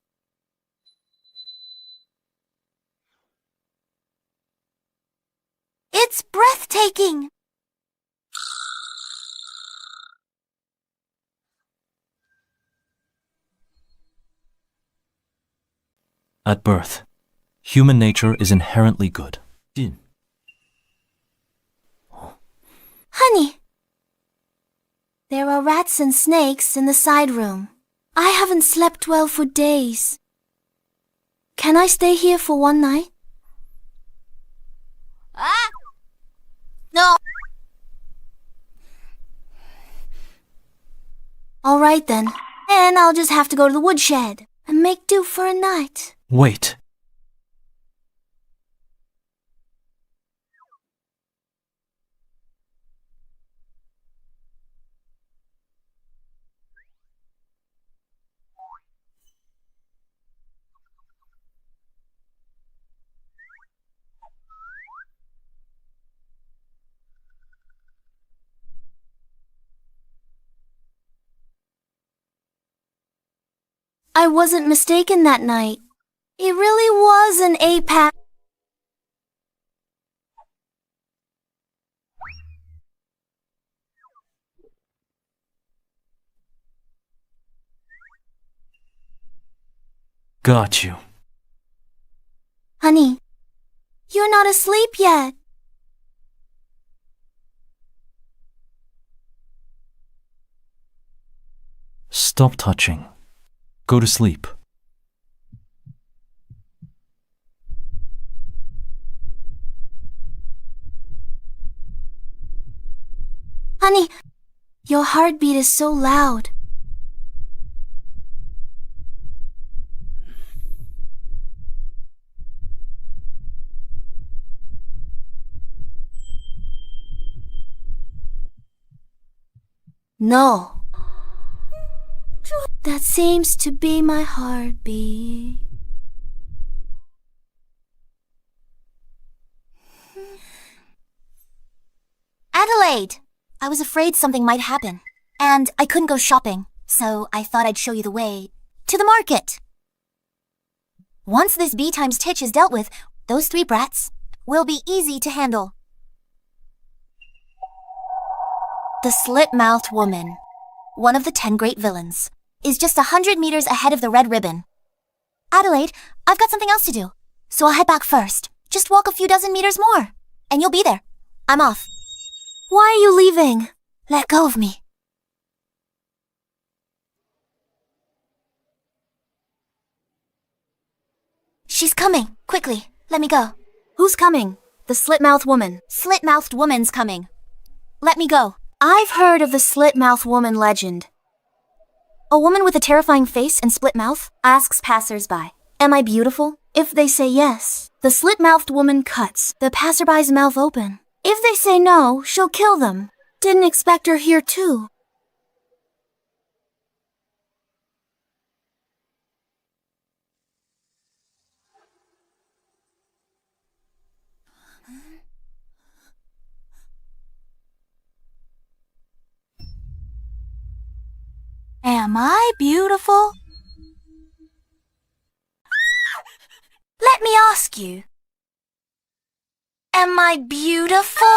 It's breathtaking. At birth, human nature is inherently good. Honey! There are rats and snakes in the side room. I haven't slept well for days. Can I stay here for one night? Ah! No. All right then. And I'll just have to go to the woodshed and make do for a night. Wait. I wasn't mistaken that night. It really was an APAC. Got you. Honey, you're not asleep yet. Stop touching. Go to sleep. Honey, your heartbeat is so loud. No. That seems to be my heartbeat. Adelaide! I was afraid something might happen. And I couldn't go shopping, so I thought I'd show you the way to the market. Once this B times Titch is dealt with, those 3 brats will be easy to handle. The slit-mouthed woman, one of the 10 great villains, is just 100 meters ahead of the red ribbon. Adelaide, I've got something else to do, so I'll head back first. Just walk a few dozen meters more, and you'll be there. I'm off. Why are you leaving? Let go of me. She's coming. Quickly, let me go. Who's coming? The slit-mouthed woman. Slit-mouthed woman's coming. Let me go. I've heard of the slit-mouthed woman legend. A woman with a terrifying face and split mouth asks passers-by, "Am I beautiful?" If they say yes, the slit-mouthed woman cuts the passerby's mouth open. If they say no, she'll kill them. Didn't expect her here too. Am I beautiful? Let me ask you. Am I beautiful?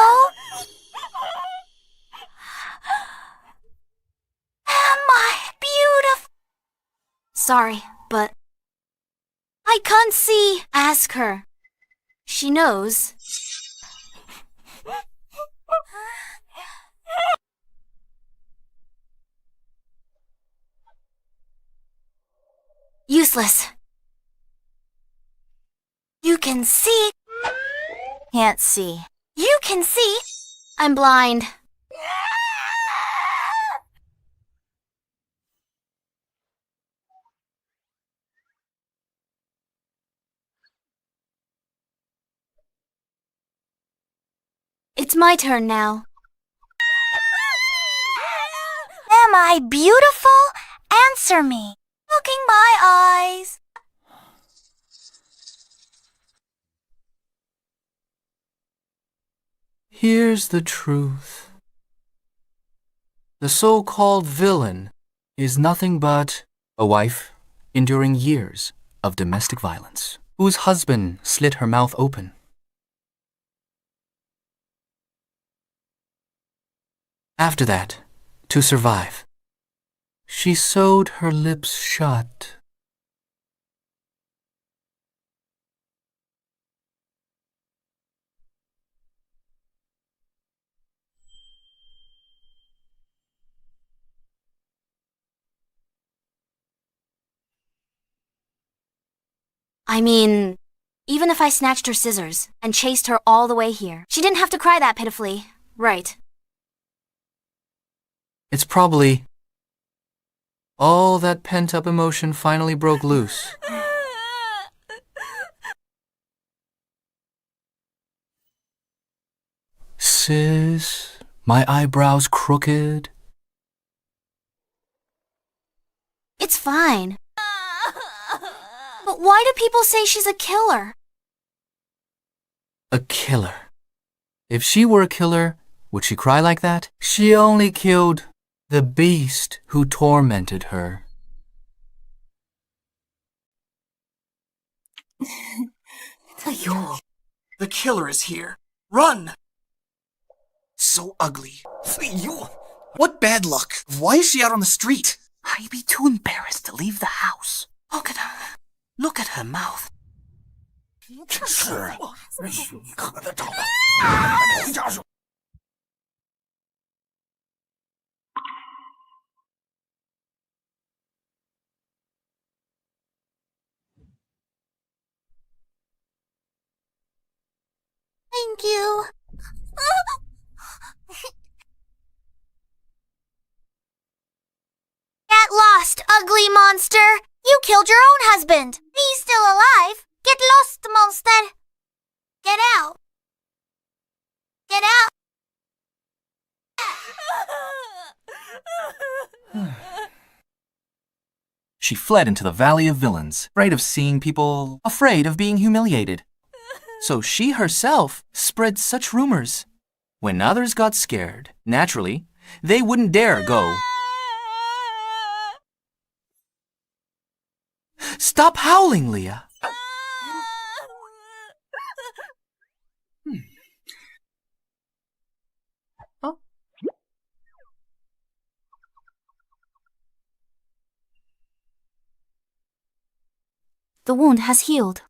Am I beautiful? Sorry, but I can't see. Ask her. She knows. Useless. You can see. Can't see. You can see. I'm blind. It's my turn now. Am I beautiful? Answer me. Looking my eyes. Here's the truth. The so-called villain is nothing but a wife enduring years of domestic violence, whose husband slit her mouth open. After that, to survive, she sewed her lips shut. I mean, even if I snatched her scissors and chased her all the way here, she didn't have to cry that pitifully, right? It's probably all that pent-up emotion finally broke loose. Sis, my eyebrows crooked. It's fine. But why do people say she's a killer? A killer. If she were a killer, would she cry like that? She only killed the beast who tormented her. The killer is here. Run! So ugly. What bad luck. Why is she out on the street? I'd be too embarrassed to leave the house. Look at her. Look at her mouth. Thank you. Get lost, ugly monster! You killed your own husband! He's still alive! Get lost, monster! Get out! Get out! She fled into the Valley of Villains, afraid of seeing people, afraid of being humiliated. So she herself spread such rumors. When others got scared, naturally, they wouldn't dare go. Stop howling, Leah. Huh? The wound has healed.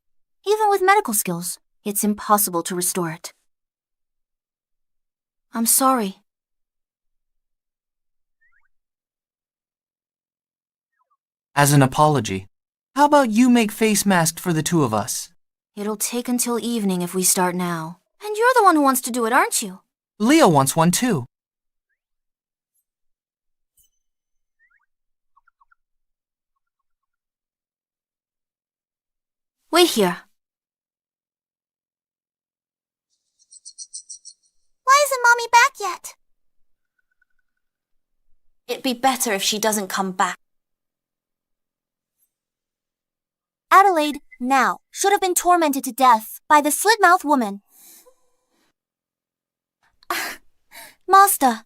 Even with medical skills, it's impossible to restore it. I'm sorry. As an apology, how about you make face masks for the two of us? It'll take until evening if we start now. And you're the one who wants to do it, aren't you? Leah wants one too. Wait here. Why isn't Mommy back yet? It'd be better if she doesn't come back. Adelaide, now, should have been tormented to death by the slit-mouthed woman. Master.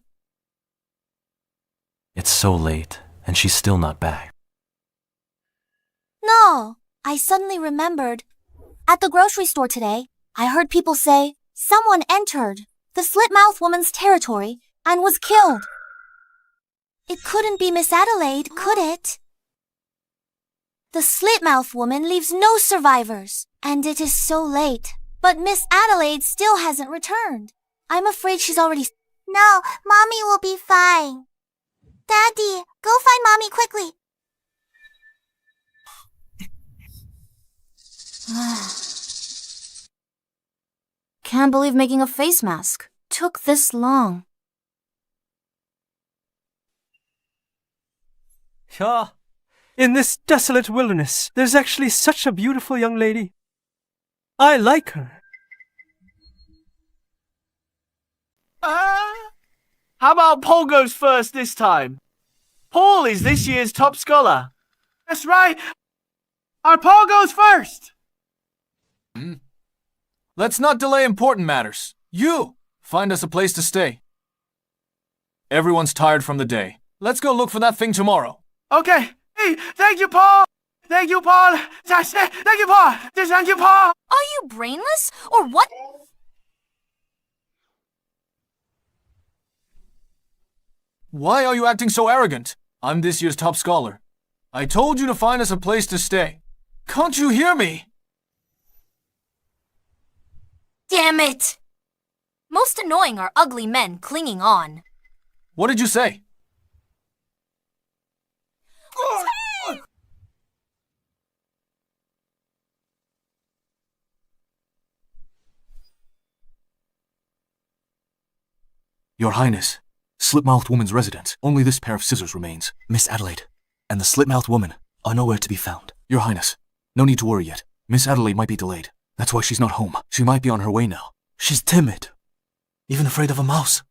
It's so late, and she's still not back. No, I suddenly remembered. At the grocery store today, I heard people say someone entered the slit-mouthed woman's territory and was killed. It couldn't be Miss Adelaide, could it? The slit-mouthed woman leaves no survivors, and it is so late. But Miss Adelaide still hasn't returned. I'm afraid she's already... No, Mommy will be fine. Daddy, go find Mommy quickly. Can't believe making a face mask took this long. Yeah. In this desolate wilderness, there's actually such a beautiful young lady. I like her. How about Paul goes first this time? Paul is this year's top scholar. That's right. Our Paul goes first. Let's not delay important matters. You, find us a place to stay. Everyone's tired from the day. Let's go look for that thing tomorrow. Okay. Hey, thank you, Paul. Thank you, Paul. Thank you, Paul. Thank you, Paul. Are you brainless, or what? Why are you acting so arrogant? I'm this year's top scholar. I told you to find us a place to stay. Can't you hear me? Damn it! Most annoying are ugly men clinging on. What did you say? Your Highness, slit-mouthed woman's residence. Only this pair of scissors remains. Miss Adelaide and the slit-mouthed woman are nowhere to be found. Your Highness, no need to worry yet. Miss Adelaide might be delayed. That's why she's not home. She might be on her way now. She's timid, even afraid of a mouse.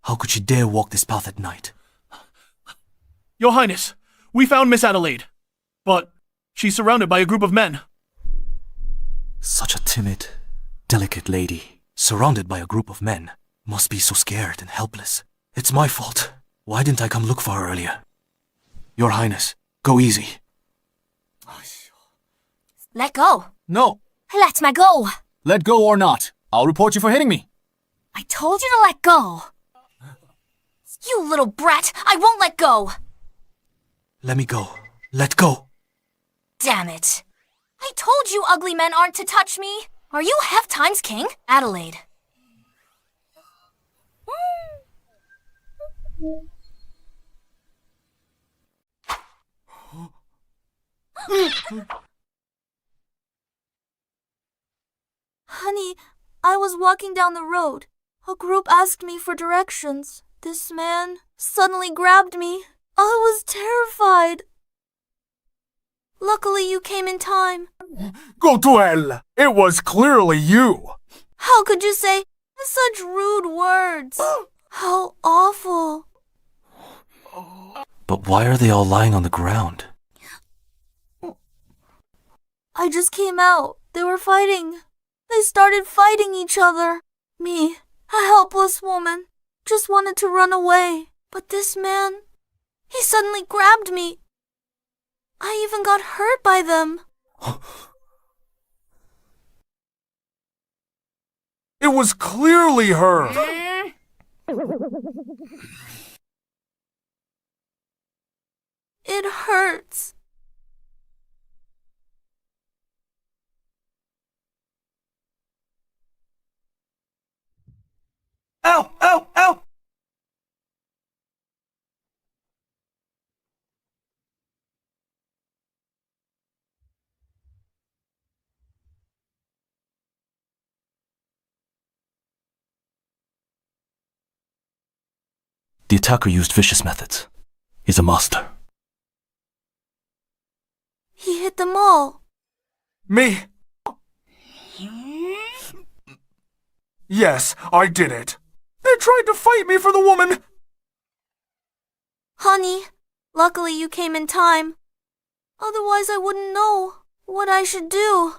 How could she dare walk this path at night? Your Highness, we found Miss Adelaide, but she's surrounded by a group of men. Such a timid, delicate lady, surrounded by a group of men, must be so scared and helpless. It's my fault. Why didn't I come look for her earlier? Your Highness, go easy. Let go. No. Let me go. Let go or not. I'll report you for hitting me. I told you to let go. You little brat, I won't let go. Let me go. Let go. Damn it. I told you ugly men aren't to touch me. Are you half times king? Adelaide. Honey, I was walking down the road. A group asked me for directions. This man suddenly grabbed me. I was terrified. Luckily, you came in time. Go to hell! It was clearly you! How could you say such rude words? How awful. But why are they all lying on the ground? I just came out. They were fighting. They started fighting each other. Me, a helpless woman, just wanted to run away. But this man, he suddenly grabbed me. I even got hurt by them. It was clearly her! It hurts. Ow! Ow! Ow! The attacker used vicious methods. He's a master. He hit them all. Me? Yes, I did it. They tried to fight me for the woman! Honey, luckily you came in time. Otherwise I wouldn't know what I should do.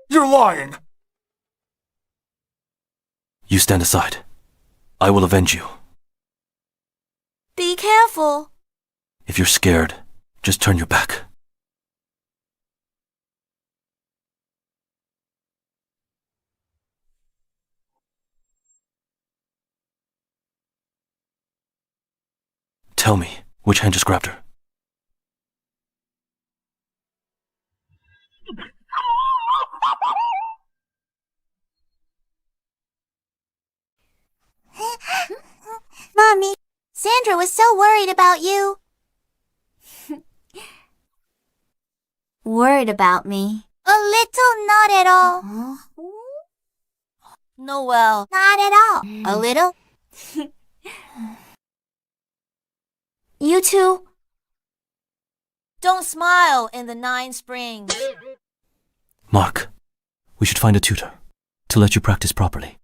You're lying! You stand aside. I will avenge you. Be careful. If you're scared, just turn your back. Tell me, which hand just grabbed her? Mommy, Sandra was so worried about you. Worried about me? A little, not at all. No, well. Not at all. A little? You two? Don't smile in the 9 springs. Mark, we should find a tutor to let you practice properly.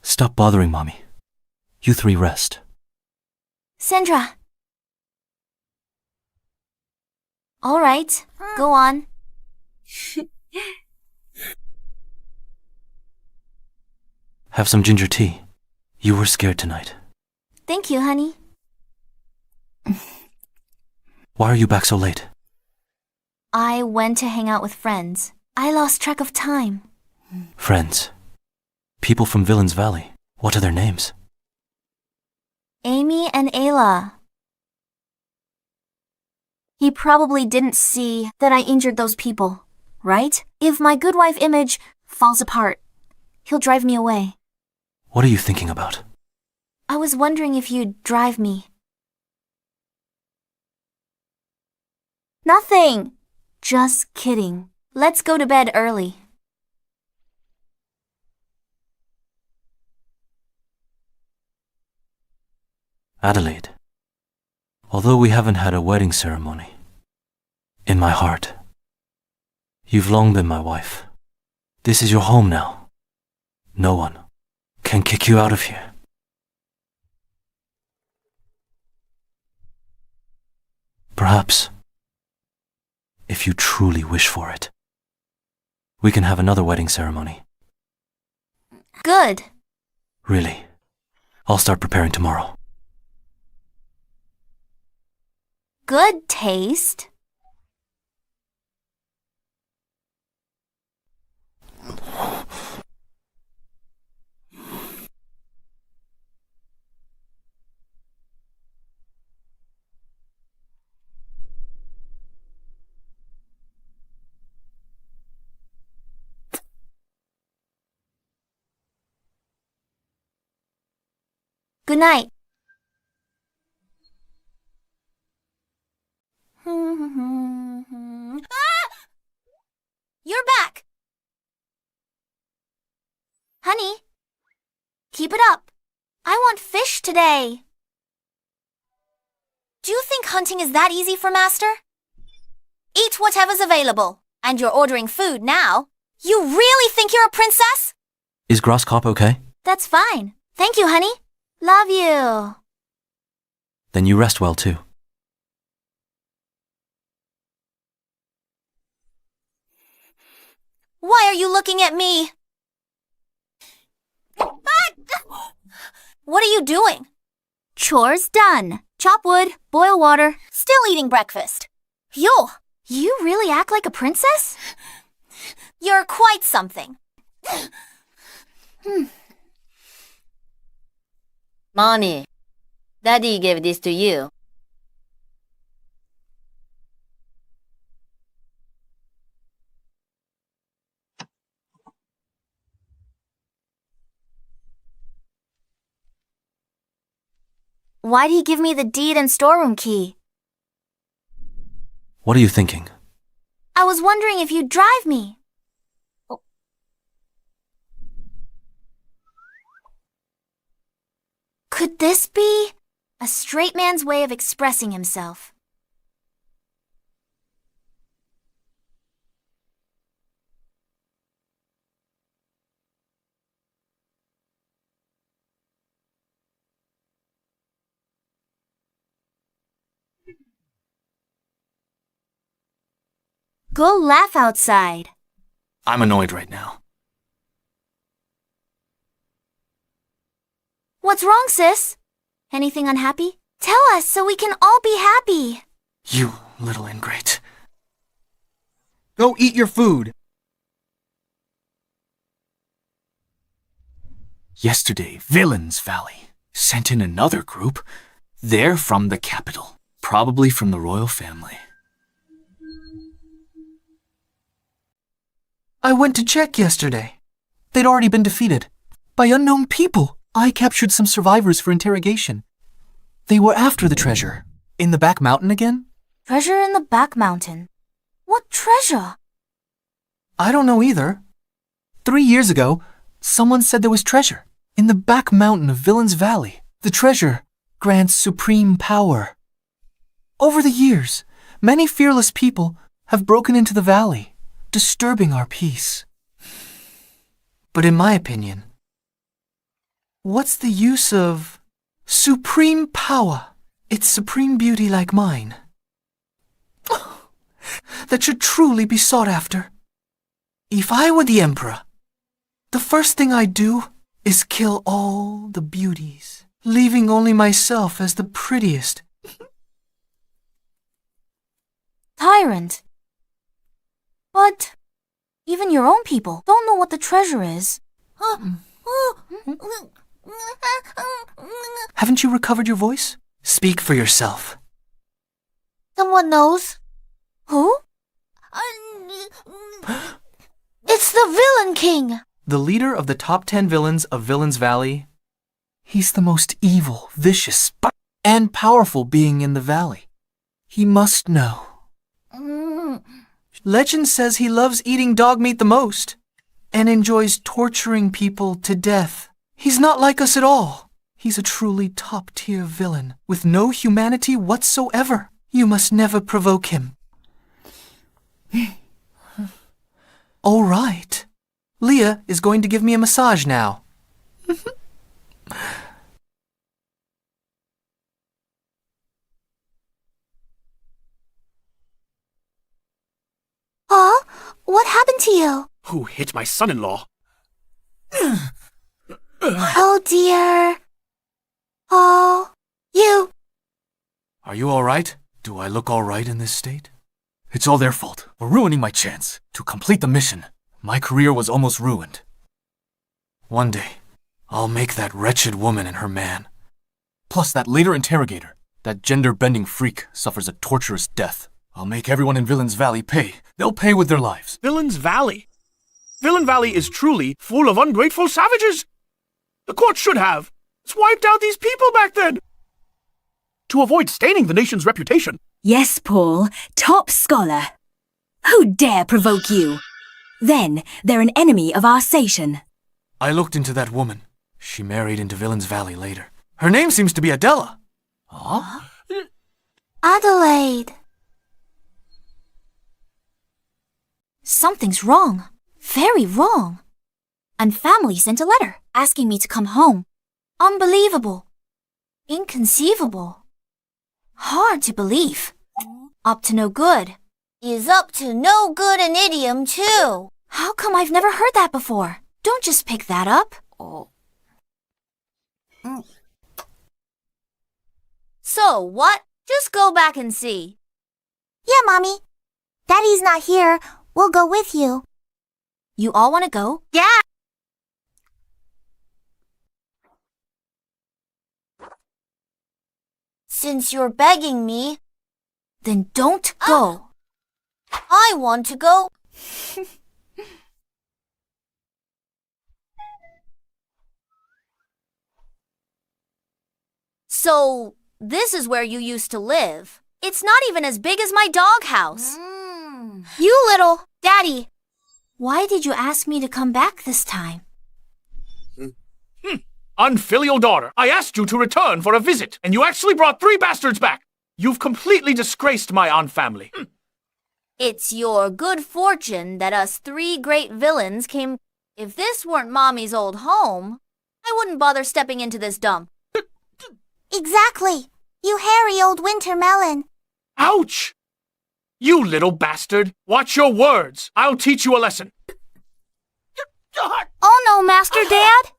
Stop bothering Mommy. You 3 rest. Sandra. All right, go on. Have some ginger tea. You were scared tonight. Thank you, honey. Why are you back so late? I went to hang out with friends. I lost track of time. Friends. People from Villain's Valley. What are their names? Amy and Ayla. He probably didn't see that I injured those people, right? If my good wife image falls apart, he'll drive me away. What are you thinking about? I was wondering if you'd drive me. Nothing! Just kidding. Let's go to bed early. Adelaide, although we haven't had a wedding ceremony, in my heart, you've long been my wife. This is your home now. No one can kick you out of here. Perhaps, if you truly wish for it. We can have another wedding ceremony. Good. Really. I'll start preparing tomorrow. Good taste. Good night. You're back! Honey, keep it up. I want fish today. Do you think hunting is that easy for Master? Eat whatever's available, and you're ordering food now. You really think you're a princess? Is Grosskop okay? That's fine. Thank you, honey. Love you. Then you rest well too. Why are you looking at me? What are you doing? Chores done. Chop wood, boil water, still eating breakfast. Yo, you really act like a princess? You're quite something. Mommy, Daddy gave this to you. Why'd he give me the deed and storeroom key? What are you thinking? I was wondering if you'd drive me. Could this be a straight man's way of expressing himself? Go laugh outside. I'm annoyed right now. What's wrong, sis? Anything unhappy? Tell us so we can all be happy. You little ingrate. Go eat your food. Yesterday, Villains Valley sent in another group. They're from the capital, probably from the royal family. I went to check yesterday. They'd already been defeated by unknown people. I captured some survivors for interrogation. They were after the treasure. In the back mountain again? Treasure in the back mountain. What treasure? I don't know either. 3 years ago, someone said there was treasure in the back mountain of Villains Valley. The treasure grants supreme power. Over the years, many fearless people have broken into the valley, disturbing our peace. But in my opinion, what's the use of supreme power? It's supreme beauty like mine that should truly be sought after. If I were the emperor, the first thing I'd do is kill all the beauties, leaving only myself as the prettiest. Tyrant. But even your own people don't know what the treasure is. Haven't you recovered your voice? Speak for yourself. Someone knows. Who? It's the Villain King! The leader of the top 10 villains of Villains Valley. He's the most evil, vicious, and powerful being in the valley. He must know. Legend says he loves eating dog meat the most and enjoys torturing people to death. He's not like us at all. He's a truly top-tier villain with no humanity whatsoever. You must never provoke him. All right. Leah is going to give me a massage now. happened to you? Who hit my son-in-law? Oh dear. Oh, you. Are you alright? Do I look alright in this state? It's all their fault. For ruining my chance to complete the mission. My career was almost ruined. One day, I'll make that wretched woman and her man. Plus that later interrogator, that gender-bending freak, suffers a torturous death. I'll make everyone in Villain's Valley pay. They'll pay with their lives. Villain's Valley? Villain Valley is truly full of ungrateful savages. The court should have wiped out these people back then. To avoid staining the nation's reputation. Yes, Paul, top scholar. Who dare provoke you? Then they're an enemy of our station. I looked into that woman. She married into Villain's Valley later. Her name seems to be Adela. Huh? Adelaide. Something's wrong. Very wrong. And family sent a letter asking me to come home. Unbelievable. Inconceivable. Hard to believe. Up to no good. Is up to no good an idiom, too. How come I've never heard that before? Don't just pick that up. So, what? Just go back and see. Yeah, Mommy. Daddy's not here. We'll go with you. You all want to go? Yeah. Since you're begging me, then don't go. I want to go. So, this is where you used to live. It's not even as big as my doghouse. You little... Daddy. Why did you ask me to come back this time? Unfilial daughter, I asked you to return for a visit, and you actually brought 3 bastards back. You've completely disgraced my aunt family. It's your good fortune that us 3 great villains came... If this weren't Mommy's old home, I wouldn't bother stepping into this dump. Exactly. You hairy old winter melon. Ouch! You little bastard. Watch your words. I'll teach you a lesson. Oh no, Master Dad!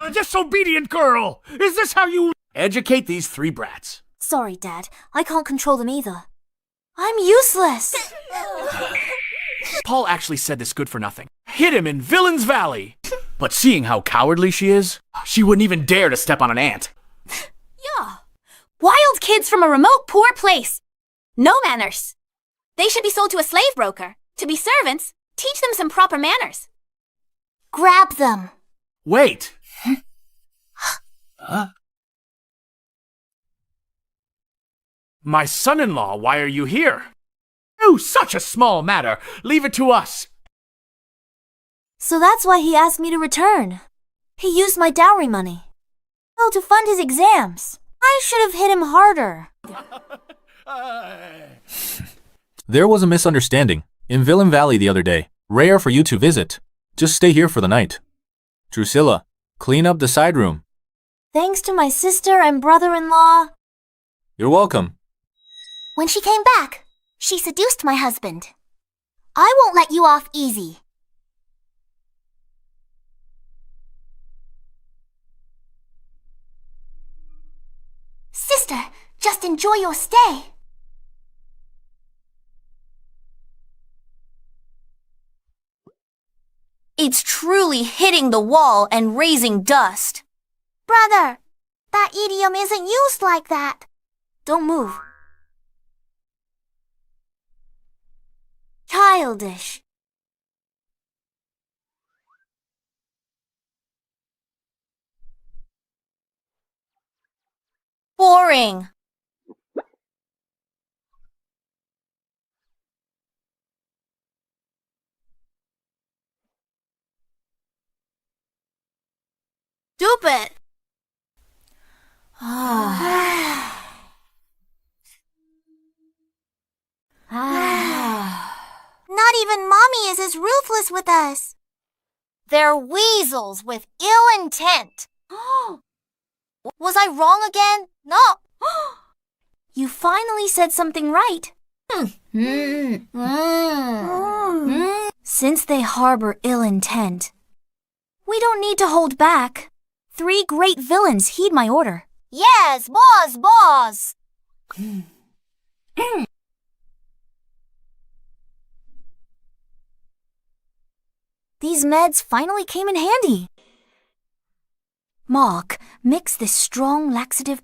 A disobedient girl! Is this how you educate these 3 brats? Sorry, Dad. I can't control them either. I'm useless. Paul actually said this good for nothing. Hit him in Villain's Valley. But seeing how cowardly she is, she wouldn't even dare to step on an ant. Yeah. Wild kids from a remote, poor place. No manners. They should be sold to a slave broker. To be servants, teach them some proper manners. Grab them. Wait. Huh? My son-in-law, why are you here? Oh, such a small matter. Leave it to us. So that's why he asked me to return. He used my dowry money. Oh, to fund his exams. I should have hit him harder. There was a misunderstanding in Villain Valley the other day. Rare for you to visit. Just stay here for the night. Drusilla, clean up the side room. Thanks to my sister and brother-in-law. You're welcome. When she came back, she seduced my husband. I won't let you off easy. Sister, just enjoy your stay. It's truly hitting the wall and raising dust. Brother, that idiom isn't used like that. Don't move. Childish. Boring. Stupid. Even Mommy is as ruthless with us. They're weasels with ill intent. Was I wrong again? No. You finally said something right. Since they harbor ill intent, we don't need to hold back. 3 great villains heed my order. Yes, boss. These meds finally came in handy. Mock, mix this strong laxative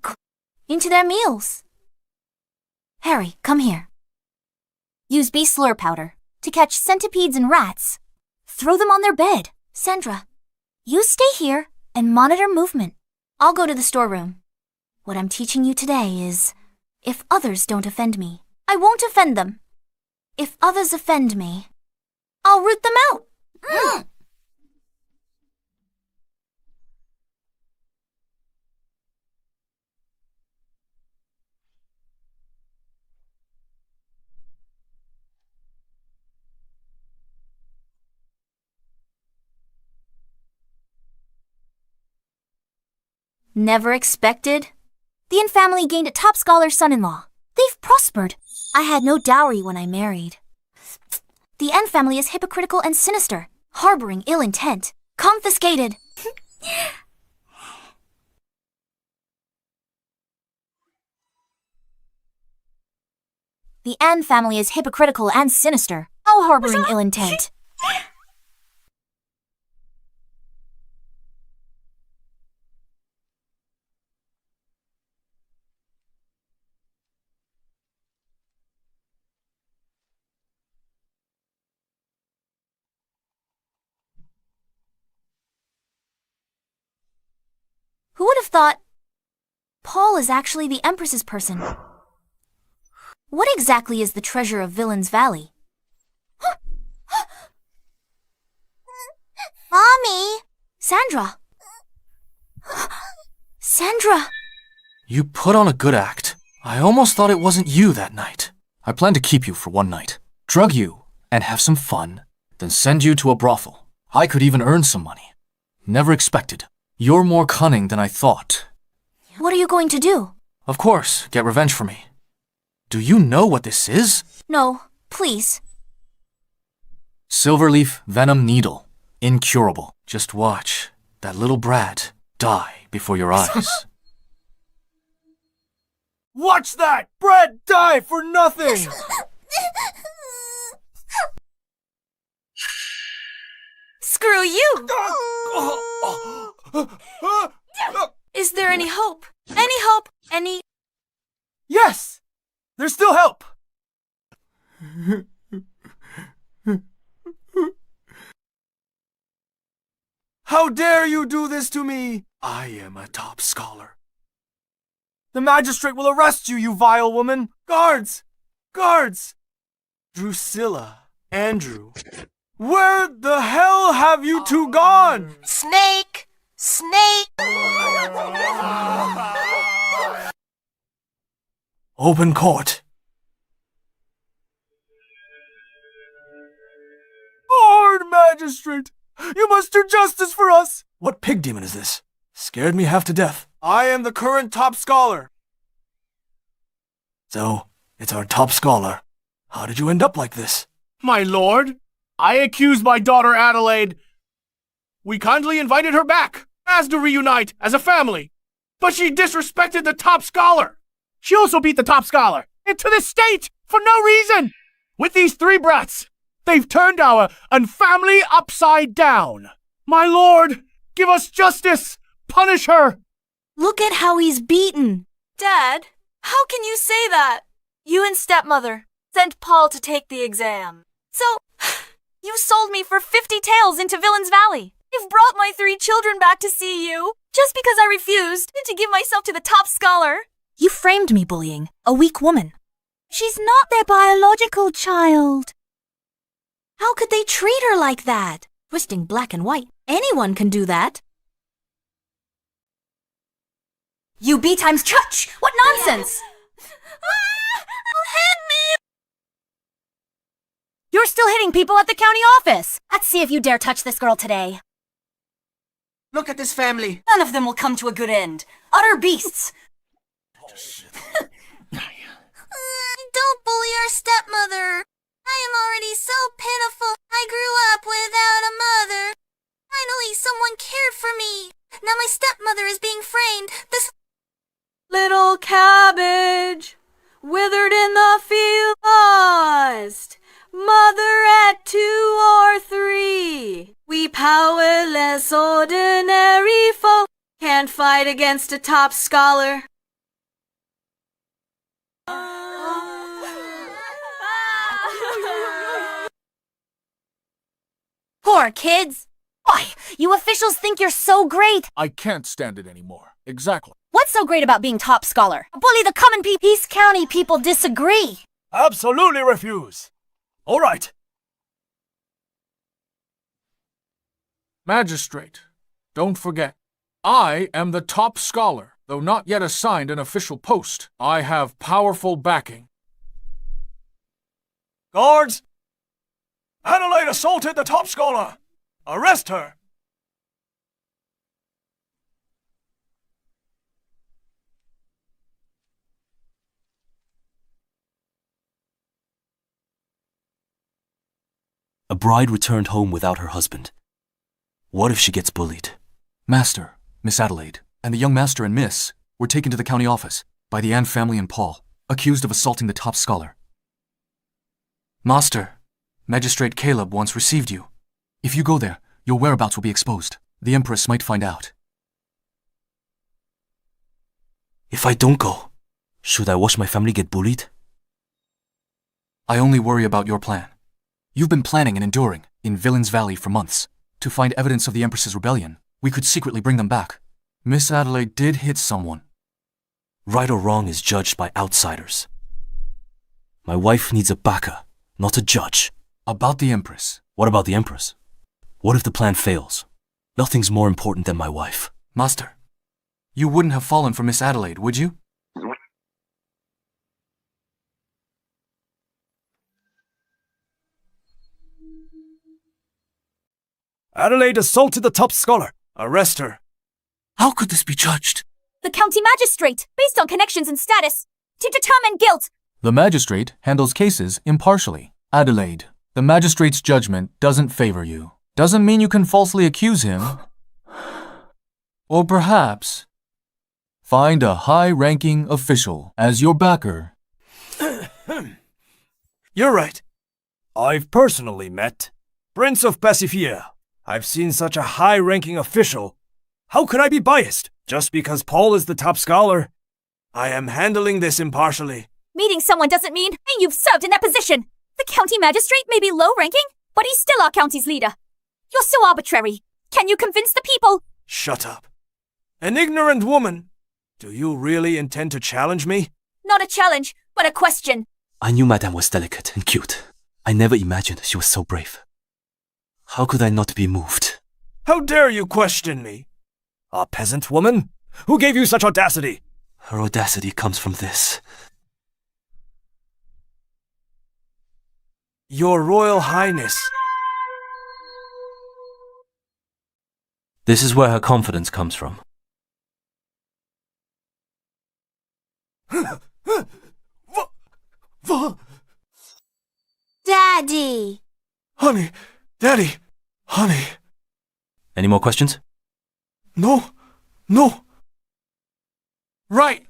into their meals. Harry, come here. Use bee slur powder to catch centipedes and rats. Throw them on their bed. Sandra, you stay here and monitor movement. I'll go to the storeroom. What I'm teaching you today is, if others don't offend me, I won't offend them. If others offend me, I'll root them out. Never expected? The Yin family gained a top scholar son-in-law. They've prospered. I had no dowry when I married. The N family is hypocritical and sinister, harboring ill intent. Confiscated. The N family is hypocritical and sinister, all harboring ill intent. Who would have thought Paul is actually the Empress's person? What exactly is the treasure of Villain's Valley? Mommy! Sandra! Sandra! You put on a good act. I almost thought it wasn't you that night. I planned to keep you for one night, drug you, and have some fun, then send you to a brothel. I could even earn some money. Never expected. You're more cunning than I thought. What are you going to do? Of course, get revenge for me. Do you know what this is? No, please. Silverleaf Venom Needle. Incurable. Just watch that little brat die before your eyes. Watch that! Brad die for nothing! Screw you! Is there any hope? Any hope? Any... Yes! There's still help! How dare you do this to me? I am a top scholar. The magistrate will arrest you, you vile woman! Guards! Guards! Drusilla, Andrew, where the hell have you two gone? Snake! Open court. Lord Magistrate, you must do justice for us! What pig demon is this? Scared me half to death. I am the current top scholar. So, it's our top scholar. How did you end up like this? My lord, I accuse my daughter Adelaide. We kindly invited her back, asked to reunite as a family, but she disrespected the top scholar. She also beat the top scholar into the state for no reason. With these 3 brats, they've turned our family upside down. My lord, give us justice. Punish her. Look at how he's beaten. Dad, how can you say that? You and stepmother sent Paul to take the exam. So, you sold me for 50 taels into Villain's Valley. You've brought my 3 children back to see you, just because I refused to give myself to the top scholar. You framed me bullying a weak woman. She's not their biological child. How could they treat her like that? Twisting black and white. Anyone can do that. You B times church! What nonsense! You're still hitting people at the county office. Let's see if you dare touch this girl today. Look at this family. None of them will come to a good end. Utter beasts. Don't bully our stepmother. I am already so pitiful. I grew up without a mother. Finally, someone cared for me. Now my stepmother is being framed. This Little cabbage, withered in the field, lost. Mother at 2 or 3. We powerless, ordinary folk can't fight against a top scholar. poor kids. Why, you officials think you're so great. I can't stand it anymore. Exactly. What's so great about being top scholar? Bully the common people. East County people disagree. Absolutely refuse. All right. Magistrate, don't forget, I am the top scholar, though not yet assigned an official post. I have powerful backing. Guards! Adelaide assaulted the top scholar! Arrest her! A bride returned home without her husband. What if she gets bullied? Master, Miss Adelaide, and the young master and miss were taken to the county office by the Anne family and Paul, accused of assaulting the top scholar. Master, Magistrate Caleb once received you. If you go there, your whereabouts will be exposed. The empress might find out. If I don't go, should I watch my family get bullied? I only worry about your plan. You've been planning and enduring in Villain's Valley for months. To find evidence of the Empress's rebellion, we could secretly bring them back. Miss Adelaide did hit someone. Right or wrong is judged by outsiders. My wife needs a backer, not a judge. About the Empress. What about the Empress? What if the plan fails? Nothing's more important than my wife. Master, you wouldn't have fallen for Miss Adelaide, would you? Adelaide assaulted the top scholar. Arrest her. How could this be judged? The county magistrate, based on connections and status, to determine guilt. The magistrate handles cases impartially. Adelaide, the magistrate's judgment doesn't favor you. Doesn't mean you can falsely accuse him. Or perhaps find a high-ranking official as your backer. You're right. I've personally met Prince of Pacifier. I've seen such a high-ranking official. How could I be biased? Just because Paul is the top scholar, I am handling this impartially. Meeting someone doesn't mean you've served in that position. The county magistrate may be low-ranking, but he's still our county's leader. You're so arbitrary. Can you convince the people? Shut up. An ignorant woman. Do you really intend to challenge me? Not a challenge, but a question. I knew Madame was delicate and cute. I never imagined she was so brave. How could I not be moved? How dare you question me? A peasant woman? Who gave you such audacity? Her audacity comes from this. Your Royal Highness. This is where her confidence comes from. Daddy. Honey, Daddy, honey. Any more questions? No. Right.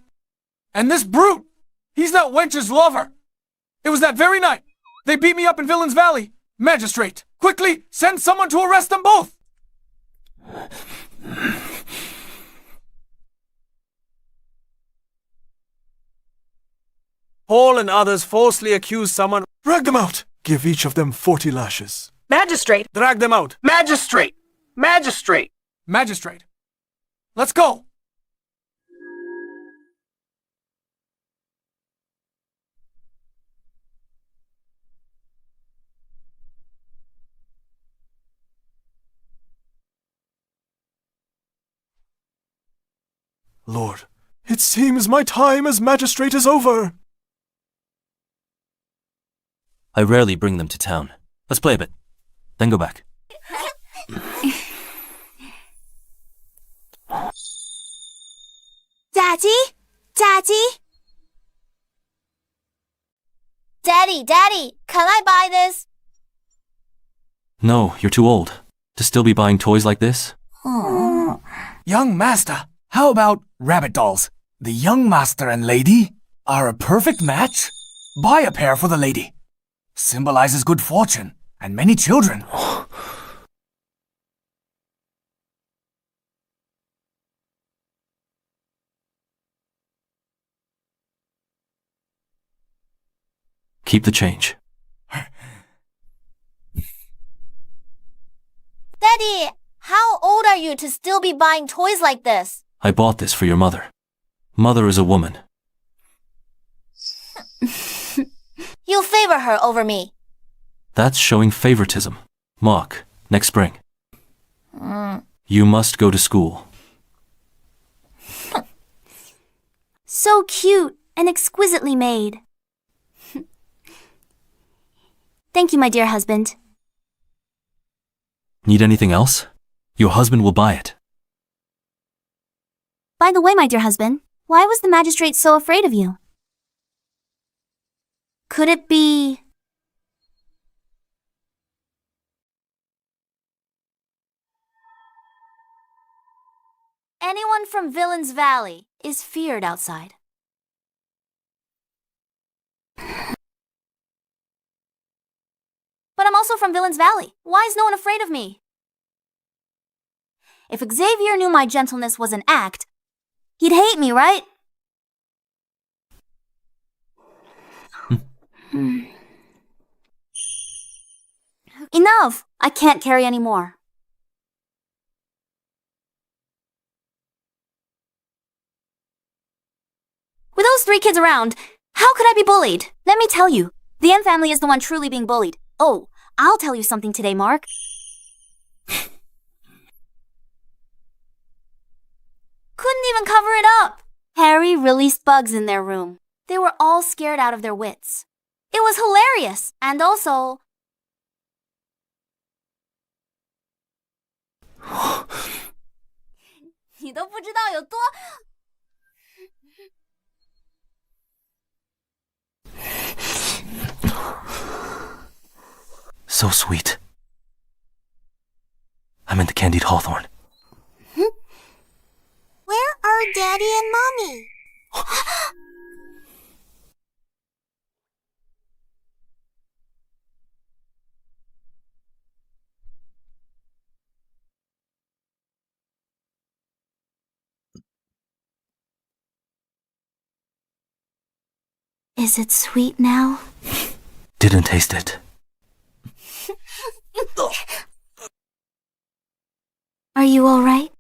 And this brute, he's that wench's lover. It was that very night. They beat me up in Villain's Valley. Magistrate, quickly send someone to arrest them both. Paul and others falsely accuse someone. Drag them out. Give each of them 40 lashes. Magistrate! Drag them out. Magistrate! Magistrate! Magistrate, let's go. Lord, it seems my time as magistrate is over. I rarely bring them to town. Let's play a bit, then go back. Daddy? Daddy? Daddy, can I buy this? No, you're too old to still be buying toys like this. Young master, how about rabbit dolls? The young master and lady are a perfect match. Buy a pair for the lady. Symbolizes good fortune and many children. Keep the change. Daddy, how old are you to still be buying toys like this? I bought this for your mother. Mother is a woman. You favor her over me. That's showing favoritism. Mock, next spring. You must go to school. So cute and exquisitely made. Thank you, my dear husband. Need anything else? Your husband will buy it. By the way, my dear husband, why was the magistrate so afraid of you? Could it be... Anyone from Villain's Valley is feared outside. But I'm also from Villain's Valley. Why is no one afraid of me? If Xavier knew my gentleness was an act, he'd hate me, right? Enough! I can't carry any more. With those 3 kids around, how could I be bullied? Let me tell you, the M family is the one truly being bullied. Oh, I'll tell you something today, Mark. Couldn't even cover it up. Harry released bugs in their room. They were all scared out of their wits. It was hilarious, and also... So sweet. I meant the candied hawthorn. Where are Daddy and Mommy? Is it sweet now? Didn't taste it. Are you all right?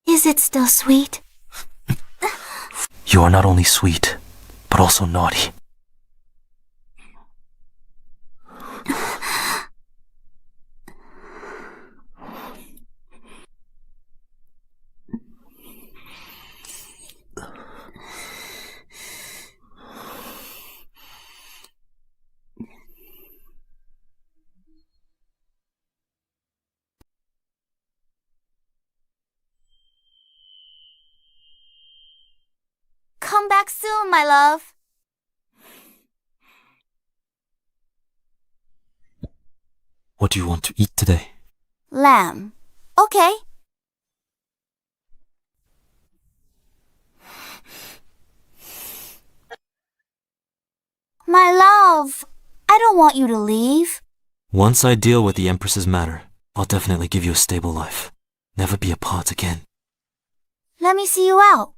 Is it still sweet? You are not only sweet, but also naughty. Come back soon, my love. What do you want to eat today? Lamb. Okay. My love, I don't want you to leave. Once I deal with the Empress's matter, I'll definitely give you a stable life. Never be apart again. Let me see you out.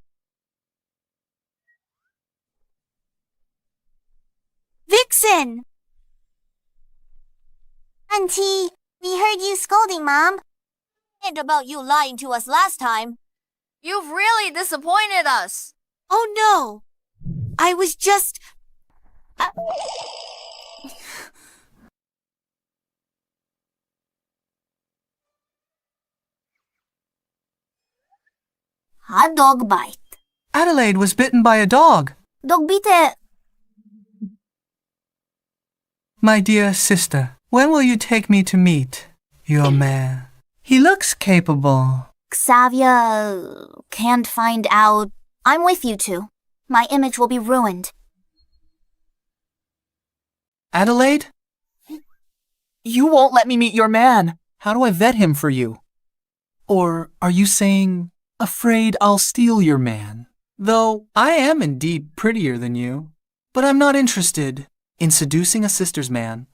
Vixen! Auntie, we heard you scolding Mom. And about you lying to us last time. You've really disappointed us. Oh no! I was just... A dog bite. Adelaide was bitten by a dog. Dog bite. My dear sister, when will you take me to meet your man? He looks capable. Xavier can't find out. I'm with you two. My image will be ruined. Adelaide? You won't let me meet your man. How do I vet him for you? Or are you saying, afraid I'll steal your man? Though I am indeed prettier than you. But I'm not interested in seducing a sister's man.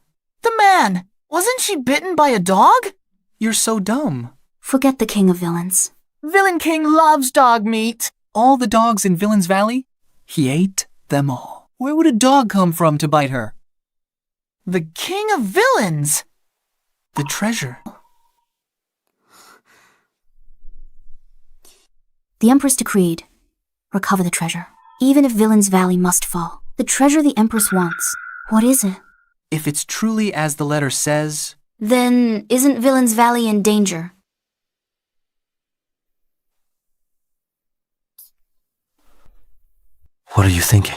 The man! Wasn't she bitten by a dog? You're so dumb. Forget the king of villains. Villain King loves dog meat. All the dogs in Villain's Valley? He ate them all. Where would a dog come from to bite her? The king of villains! The treasure. The Empress decreed, recover the treasure. Even if Villain's Valley must fall. The treasure the Empress wants. What is it? If it's truly as the letter says... Then isn't Villain's Valley in danger? What are you thinking?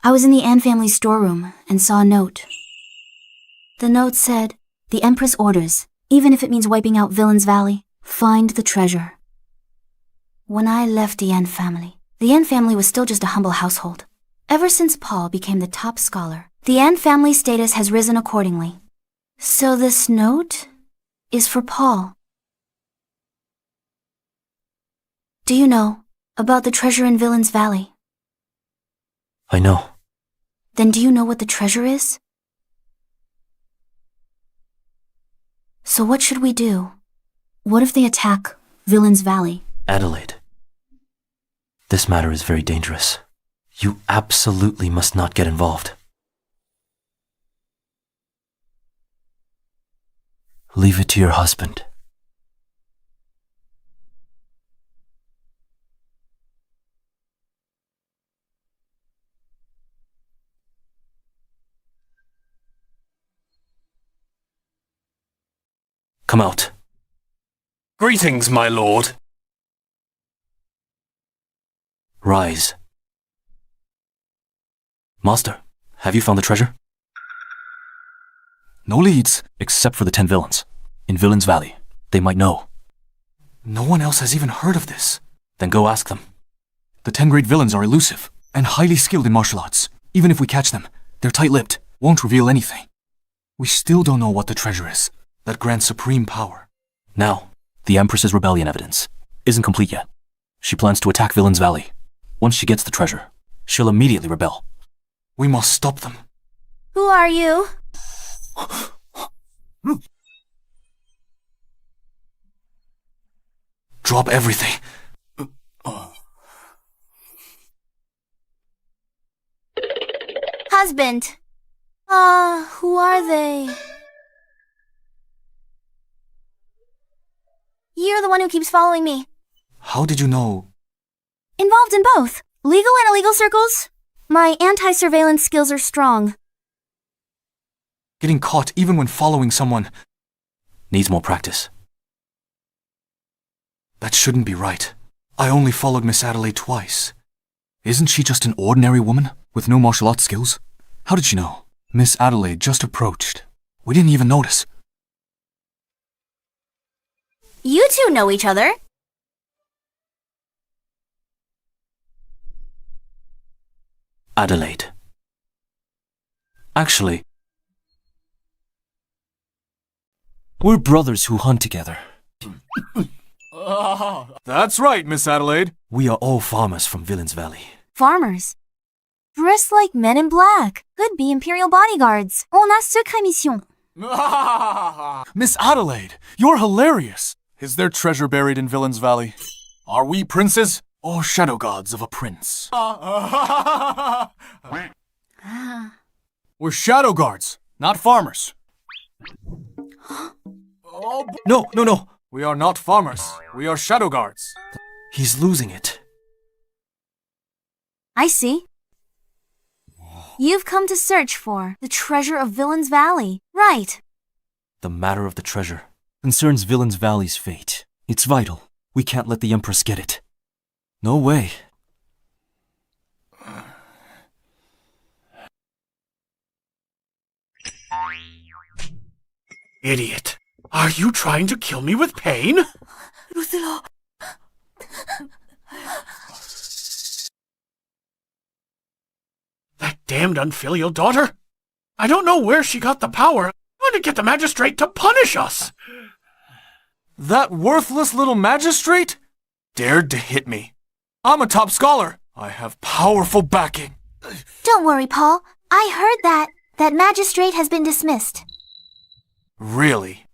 I was in the Anne family storeroom and saw a note. The note said, the Empress orders, even if it means wiping out Villain's Valley, find the treasure. When I left the Anne family was still just a humble household. Ever since Paul became the top scholar, the Anne family status has risen accordingly. So this note is for Paul. Do you know about the treasure in Villain's Valley? I know. Then do you know what the treasure is? So what should we do? What if they attack Villain's Valley? Adelaide. This matter is very dangerous. You absolutely must not get involved. Leave it to your husband. Come out. Greetings, my lord. Rise. Master, have you found the treasure? No leads. Except for the 10 villains. In Villain's Valley. They might know. No one else has even heard of this. Then go ask them. The 10 great villains are elusive and highly skilled in martial arts. Even if we catch them, they're tight-lipped, won't reveal anything. We still don't know what the treasure is that grants supreme power. Now, the Empress's rebellion evidence isn't complete yet. She plans to attack Villain's Valley. Once she gets the treasure, she'll immediately rebel. We must stop them. Who are you? Drop everything. Husband. Who are they? You're the one who keeps following me. How did you know? Involved in both. Legal and illegal circles. My anti-surveillance skills are strong. Getting caught even when following someone... Needs more practice. That shouldn't be right. I only followed Miss Adelaide twice. Isn't she just an ordinary woman with no martial arts skills? How did she know? Miss Adelaide just approached. We didn't even notice. You two know each other. Adelaide. Actually, we're brothers who hunt together. That's right, Miss Adelaide. We are all farmers from Villain's Valley. Farmers. Dressed like men in black. Could be Imperial bodyguards. On a secret mission. Miss Adelaide, you're hilarious. Is there treasure buried in Villain's Valley? Are we princes or shadow gods of a prince? We're shadow guards, not farmers. No. We are not farmers. We are shadow guards. He's losing it. I see. You've come to search for the treasure of Villain's Valley, right? The matter of the treasure concerns Villain's Valley's fate. It's vital. We can't let the Empress get it. No way. Idiot. Are you trying to kill me with pain? That damned unfilial daughter? I don't know where she got the power. I want to get the magistrate to punish us. That worthless little magistrate dared to hit me. I'm a top scholar. I have powerful backing. Don't worry, Paul. I heard that magistrate has been dismissed. Really?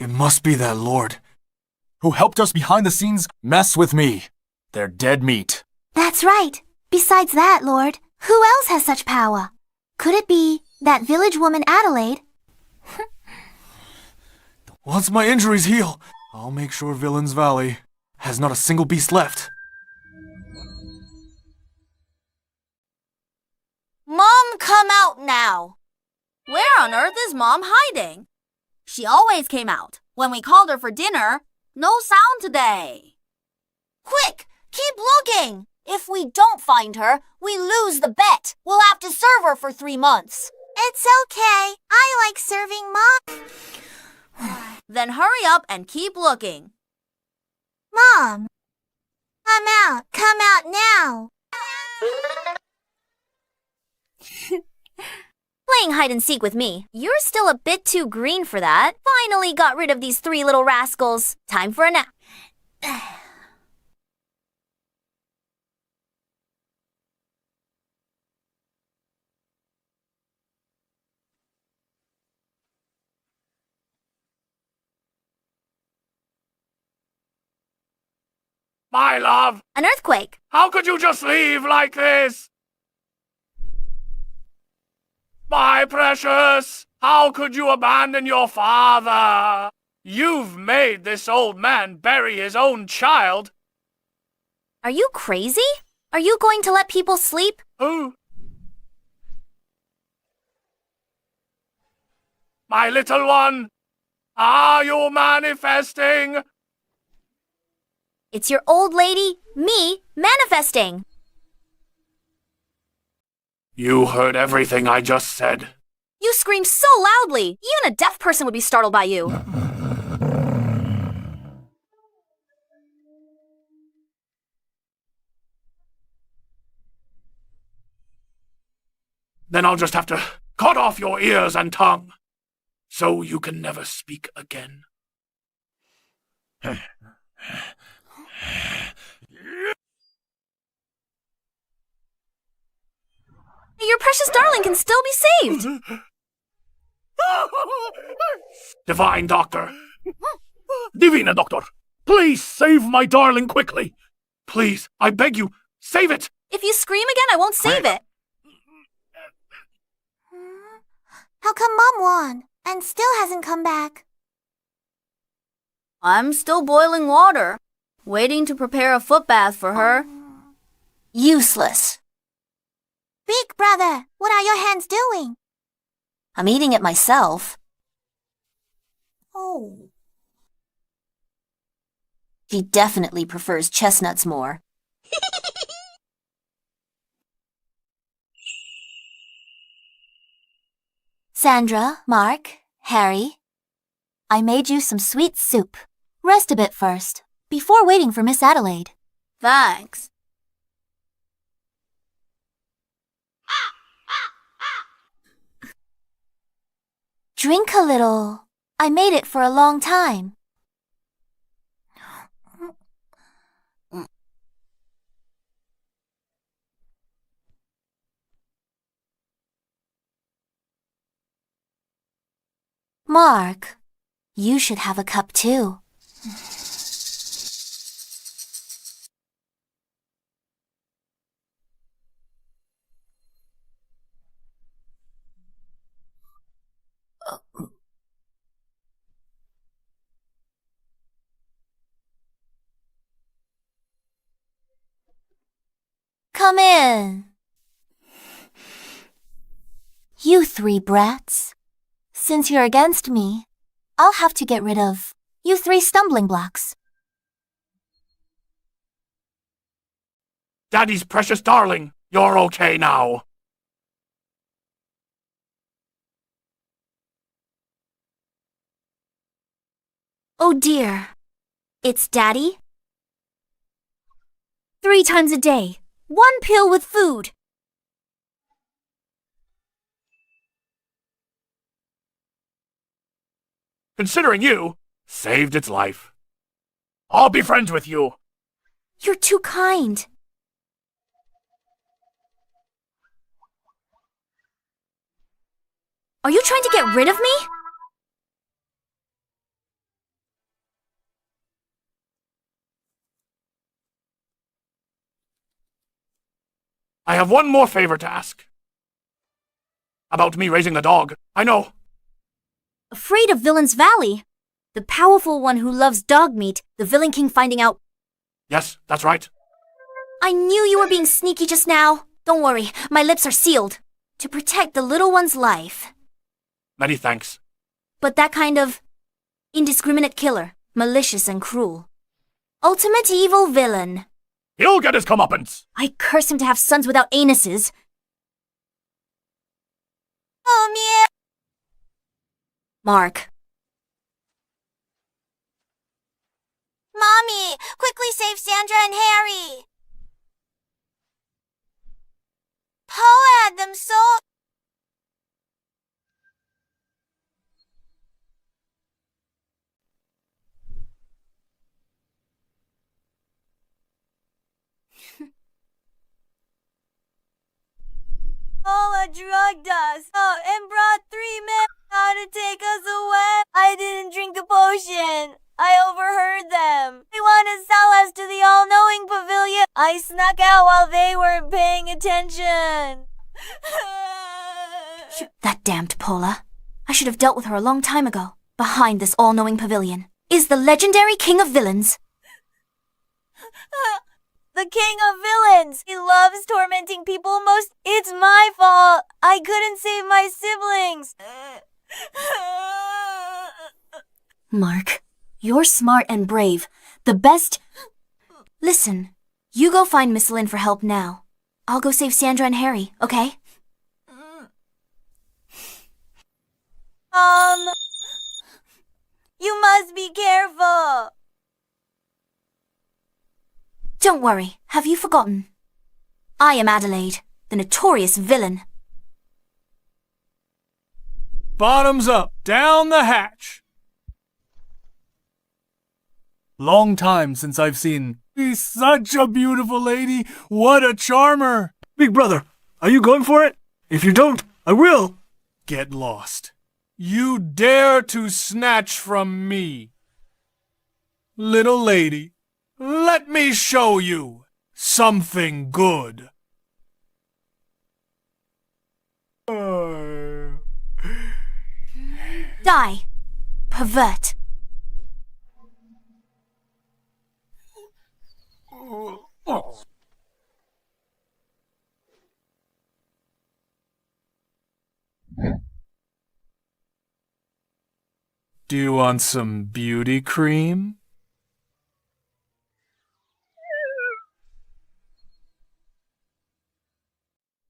It must be that lord who helped us behind the scenes mess with me. They're dead meat. That's right. Besides that, Lord, who else has such power? Could it be that village woman Adelaide? Once my injuries heal, I'll make sure Villain's Valley has not a single beast left. Mom, come out now! Where on earth is Mom hiding? She always came out. When we called her for dinner, no sound today. Quick, keep looking! If we don't find her, we lose the bet. We'll have to serve her for 3 months. It's okay. I like serving Mom. Then hurry up and keep looking. Mom! Come out! Come out now! Playing hide and seek with me. You're still a bit too green for that. Finally got rid of these 3 little rascals. Time for a nap. My love, An earthquake. how could you just leave like this? My precious, how could you abandon your father? You've made this old man bury his own child. Are you crazy? Are you going to let people sleep? Who? My little one, are you manifesting? It's your old lady, me, manifesting. You heard everything I just said. You scream so loudly, even a deaf person would be startled by you. Then I'll just have to cut off your ears and tongue, so you can never speak again. Your precious darling can still be saved. Divine Doctor. Divina Doctor, please save my darling quickly. Please, I beg you, save it. If you scream again, I won't save it. How come Mom won and still hasn't come back? I'm still boiling water, waiting to prepare a foot bath for her. Useless. Big brother, what are your hands doing? I'm eating it myself. Oh. She definitely prefers chestnuts more. Sandra, Mark, Harry, I made you some sweet soup. Rest a bit first, before waiting for Miss Adelaide. Thanks. Drink a little. I made it for a long time. Mark, you should have a cup too. Come in. You three brats. Since you're against me, I'll have to get rid of you three stumbling blocks. Daddy's precious darling, you're okay now. Oh dear. It's Daddy? 3 times a day. 1 pill with food. Considering you saved its life. I'll be friends with you. You're too kind. Are you trying to get rid of me? I have one more favor to ask. About me raising the dog. I know. Afraid of Villain's Valley? The powerful one who loves dog meat, the Villain King finding out. Yes, that's right. I knew you were being sneaky just now. Don't worry, my lips are sealed. To protect the little one's life. Many thanks. But that kind of indiscriminate killer, malicious and cruel. Ultimate evil villain. He'll get his comeuppance. I curse him to have sons without anuses. Oh, meow. Mark. Mommy, quickly save Sandra and Harry. Paula had them so... Paula drugged us and brought 3 men out to take us away. I didn't drink the potion. I overheard them. They want to sell us to the all-knowing pavilion. I snuck out while they weren't paying attention. That damned Paula. I should have dealt with her a long time ago. Behind this all-knowing pavilion is the legendary king of villains. The king of villains! He loves tormenting people most. It's my fault. I couldn't save my siblings. Mark, you're smart and brave. The best... Listen, you go find Miss Lynn for help now. I'll go save Sandra and Harry, okay? You must be careful. Don't worry, have you forgotten? I am Adelaide, the notorious villain. Bottoms up, down the hatch. Long time since I've seen. She's such a beautiful lady. What a charmer. Big brother, are you going for it? If you don't, I will. Get lost. You dare to snatch from me. Little lady, let me show you something good. Die, pervert. Do you want some beauty cream?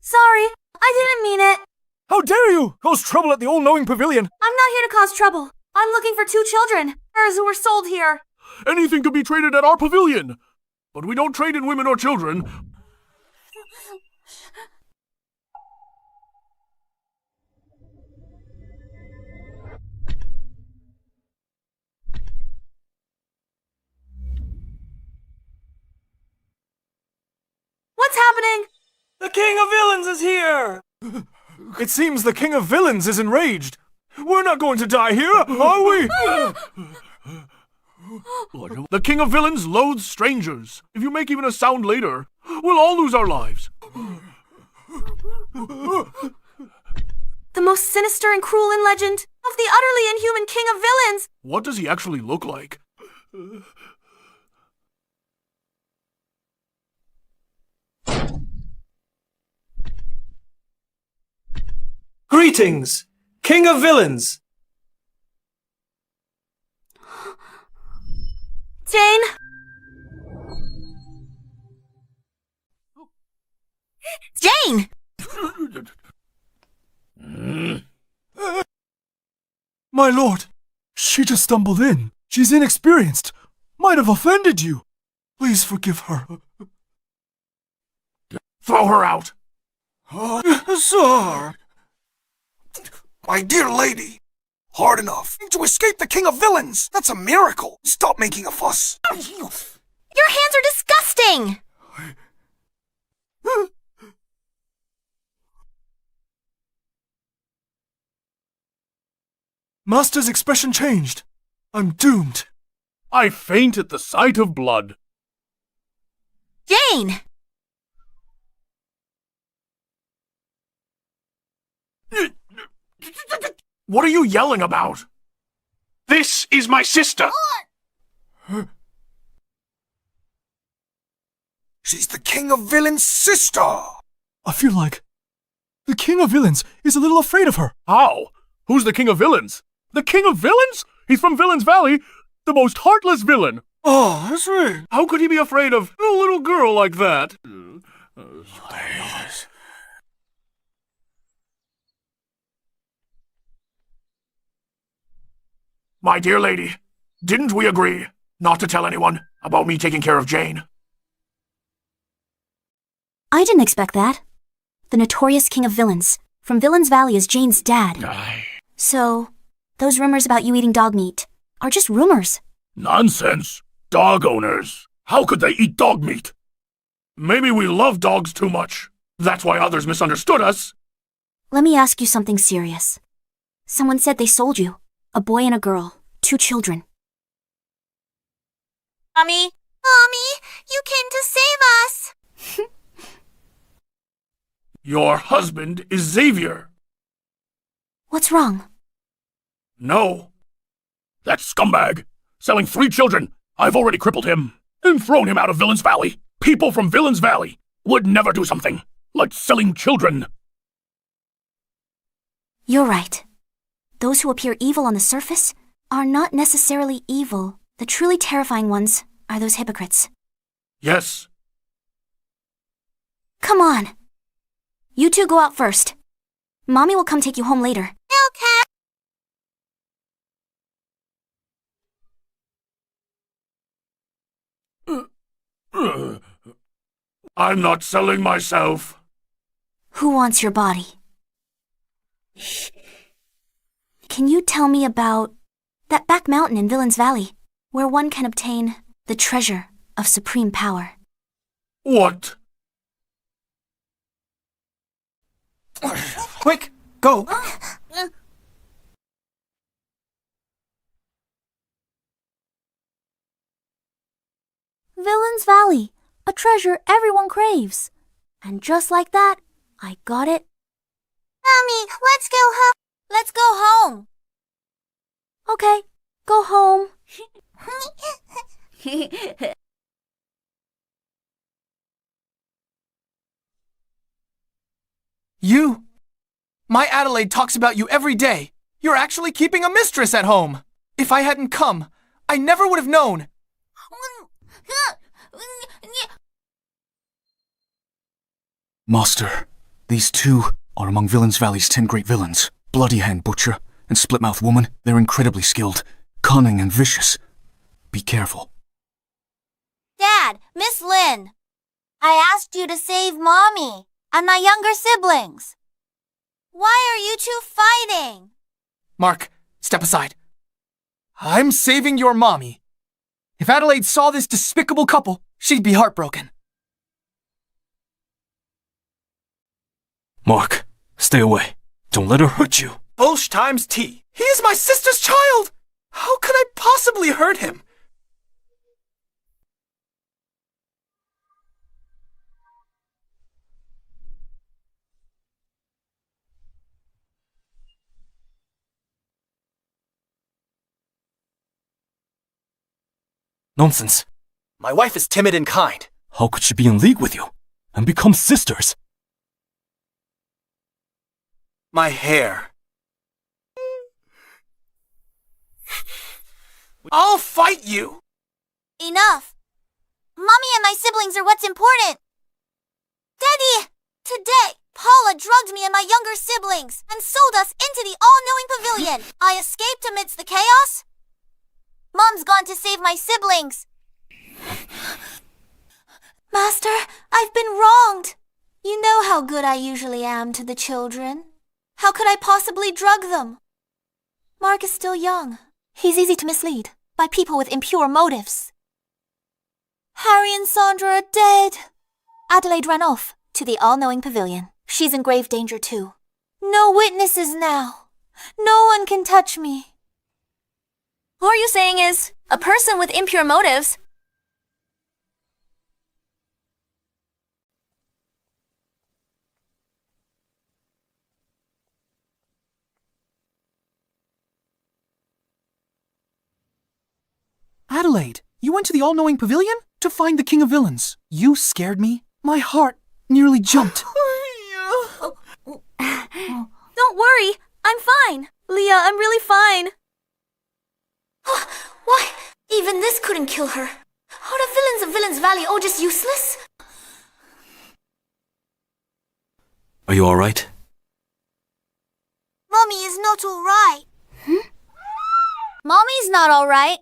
Sorry, I didn't mean it. How dare you! Cause trouble at the all-knowing pavilion! I'm not here to cause trouble. I'm looking for 2 children. Hers who were sold here. Anything could be traded at our pavilion. But we don't trade in women or children. What's happening? The king of villains is here! It seems the king of villains is enraged. We're not going to die here, are we? The king of villains loathes strangers. If you make even a sound later, we'll all lose our lives. The most sinister and cruel in legend of the utterly inhuman king of villains. What does he actually look like? Greetings, king of villains. Jane! Jane! My lord, she just stumbled in. She's inexperienced. Might have offended you. Please forgive her. Throw her out. Sir. My dear lady, hard enough to escape the king of villains. That's a miracle. Stop making a fuss. Your hands are disgusting! Master's expression changed. I'm doomed. I faint at the sight of blood. Jane! What are you yelling about? This is my sister. She's the king of villains' sister. I feel like the king of villains is a little afraid of her. How? Who's the king of villains? The king of villains? He's from Villain's Valley, the most heartless villain. Oh, that's right. How could he be afraid of a little girl like that? My dear lady, didn't we agree not to tell anyone about me taking care of Jane? I didn't expect that. The notorious king of villains from Villain's Valley is Jane's dad. So, those rumors about you eating dog meat are just rumors. Nonsense. Dog owners. How could they eat dog meat? Maybe we love dogs too much. That's why others misunderstood us. Let me ask you something serious. Someone said they sold you. A boy and a girl. 2 children. Mommy, you came to save us. Your husband is Xavier. What's wrong? No. That scumbag. Selling 3 children. I've already crippled him and thrown him out of Villain's Valley. People from Villain's Valley would never do something like selling children. You're right. Those who appear evil on the surface are not necessarily evil. The truly terrifying ones are those hypocrites. Yes. Come on. You 2 go out first. Mommy will come take you home later. Okay. I'm not selling myself. Who wants your body? Can you tell me about that back mountain in Villain's Valley, where one can obtain the treasure of supreme power? What? Quick, go. Villain's Valley, a treasure everyone craves. And just like that, I got it. Mommy, let's go home. Let's go home. Okay, go home. You? My Adelaide talks about you every day. You're actually keeping a mistress at home. If I hadn't come, I never would have known. Master, these 2 are among Villain's Valley's 10 great villains. Bloody Hand Butcher and Splitmouth Woman. They're incredibly skilled, cunning and vicious. Be careful. Dad, Miss Lynn, I asked you to save Mommy and my younger siblings. Why are you 2 fighting? Mark, step aside. I'm saving your mommy. If Adelaide saw this despicable couple, she'd be heartbroken. Mark, stay away. Don't let her hurt you. Bullsh times T. He is my sister's child! How could I possibly hurt him? Nonsense. My wife is timid and kind. How could she be in league with you and become sisters? My hair. I'll fight you! Enough! Mommy and my siblings are what's important! Daddy! Today, Paula drugged me and my younger siblings and sold us into the all-knowing pavilion. I escaped amidst the chaos. Mom's gone to save my siblings. Master, I've been wronged. You know how good I usually am to the children. How could I possibly drug them? Mark is still young. He's easy to mislead by people with impure motives. Harry and Sandra are dead. Adelaide ran off to the all-knowing pavilion. She's in grave danger too. No witnesses now. No one can touch me. All you're saying is, a person with impure motives. Adelaide, you went to the all-knowing pavilion to find the king of villains. You scared me. My heart nearly jumped. Don't worry, I'm fine. Leah, I'm really fine. Why? Even this couldn't kill her. Are the villains of Villain's Valley all just useless? Are you alright? Mommy is not alright. Mommy's not alright.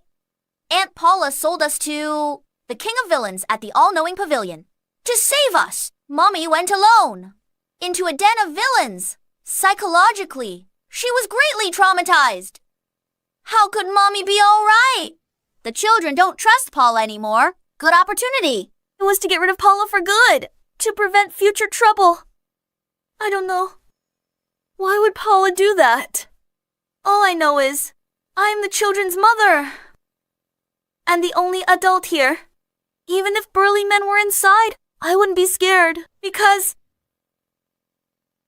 Aunt Paula sold us to the king of villains at the all-knowing pavilion. To save us, Mommy went alone. Into a den of villains. Psychologically, she was greatly traumatized. How could Mommy be alright? The children don't trust Paula anymore. Good opportunity. It was to get rid of Paula for good, to prevent future trouble. I don't know. Why would Paula do that? All I know is, I'm the children's mother. And the only adult here. Even if burly men were inside, I wouldn't be scared, because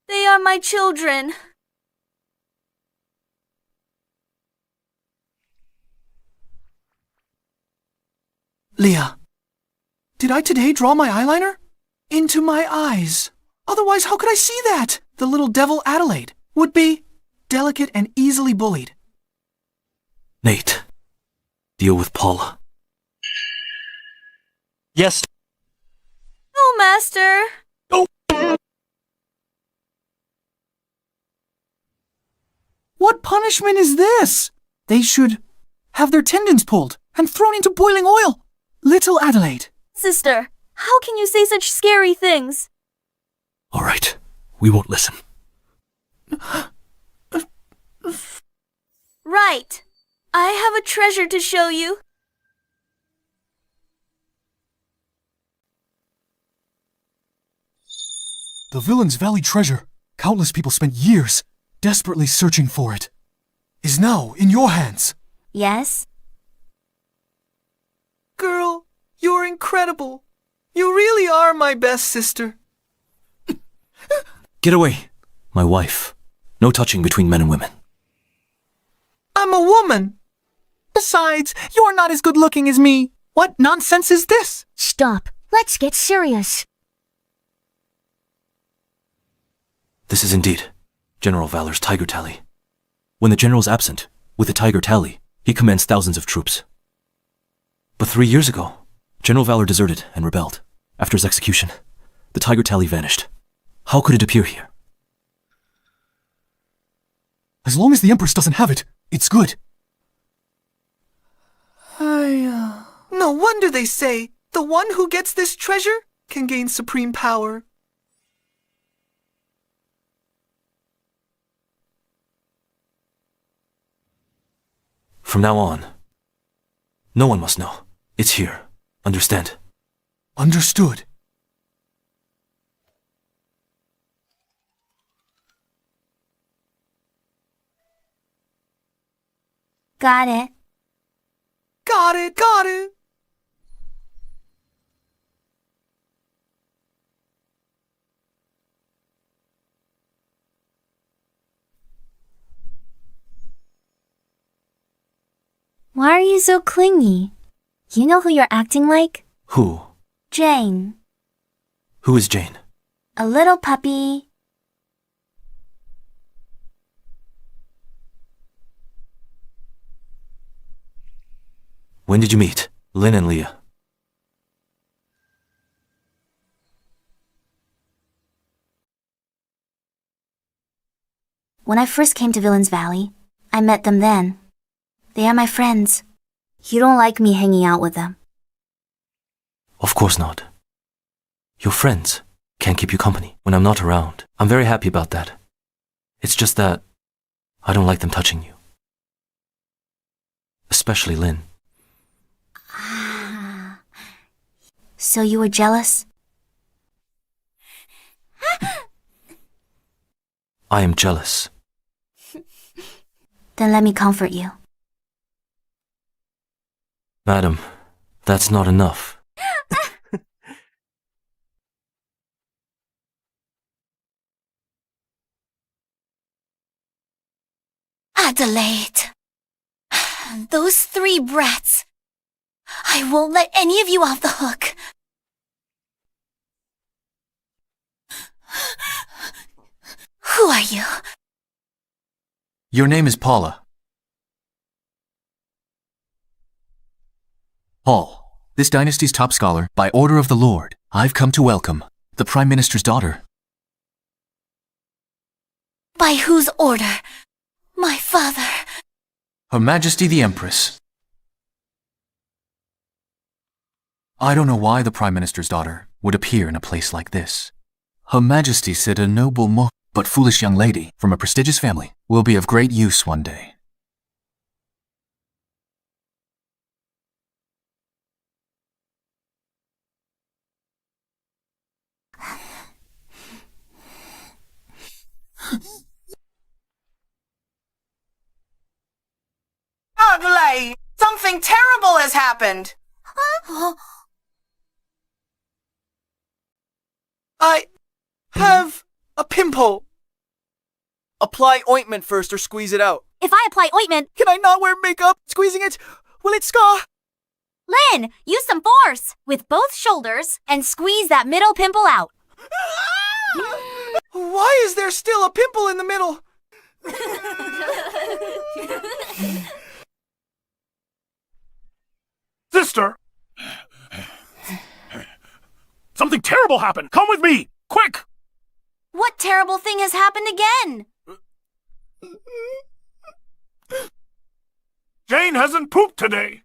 they are my children. Leah, did I today draw my eyeliner? Into my eyes. Otherwise, how could I see that? The little devil Adelaide would be delicate and easily bullied. Nate, deal with Paula. Yes. No, Master. Oh. What punishment is this? They should have their tendons pulled and thrown into boiling oil. Little Adelaide. Sister, how can you say such scary things? All right, we won't listen. Right. I have a treasure to show you. The Villain's Valley treasure. Countless people spent years desperately searching for it. Is now in your hands. Yes? Girl, you're incredible. You really are my best sister. Get away. My wife. No touching between men and women. I'm a woman. Besides, you're not as good looking as me. What nonsense is this? Stop. Let's get serious. This is indeed General Valor's Tiger Tally. When the general is absent, with the Tiger Tally, he commands thousands of troops. But 3 years ago, General Valor deserted and rebelled. After his execution, the Tiger Tally vanished. How could it appear here? As long as the Empress doesn't have it, it's good. No wonder they say the one who gets this treasure can gain supreme power. From now on, no one must know. It's here. Understand? Understood. Got it. Got it, got it. Why are you so clingy? You know who you're acting like? Who? Jane. Who is Jane? A little puppy. When did you meet? Lynn and Leah. When I first came to Villains Valley, I met them then. They are my friends. You don't like me hanging out with them. Of course not. Your friends can't keep you company when I'm not around. I'm very happy about that. It's just that I don't like them touching you. Especially Lynn. So you were jealous? I am jealous. Then let me comfort you. Madam, that's not enough. Adelaide. Those three brats. I won't let any of you off the hook. Who are you? Your name is Paula. Paul, this dynasty's top scholar, by order of the Lord, I've come to welcome the Prime Minister's daughter. By whose order? My father. Her Majesty the Empress. I don't know why the Prime Minister's daughter would appear in a place like this. Her Majesty said a noble but foolish young lady from a prestigious family will be of great use one day. Adelaide, something terrible has happened. I have a pimple. Apply ointment first or squeeze it out. If I apply ointment, Can I not wear makeup? Squeezing it, will it scar? Lynn, use some force with both shoulders and squeeze that middle pimple out. Why is there still a pimple in the middle? Sister! Something terrible happened! Come with me! Quick! What terrible thing has happened again? Jane hasn't pooped today!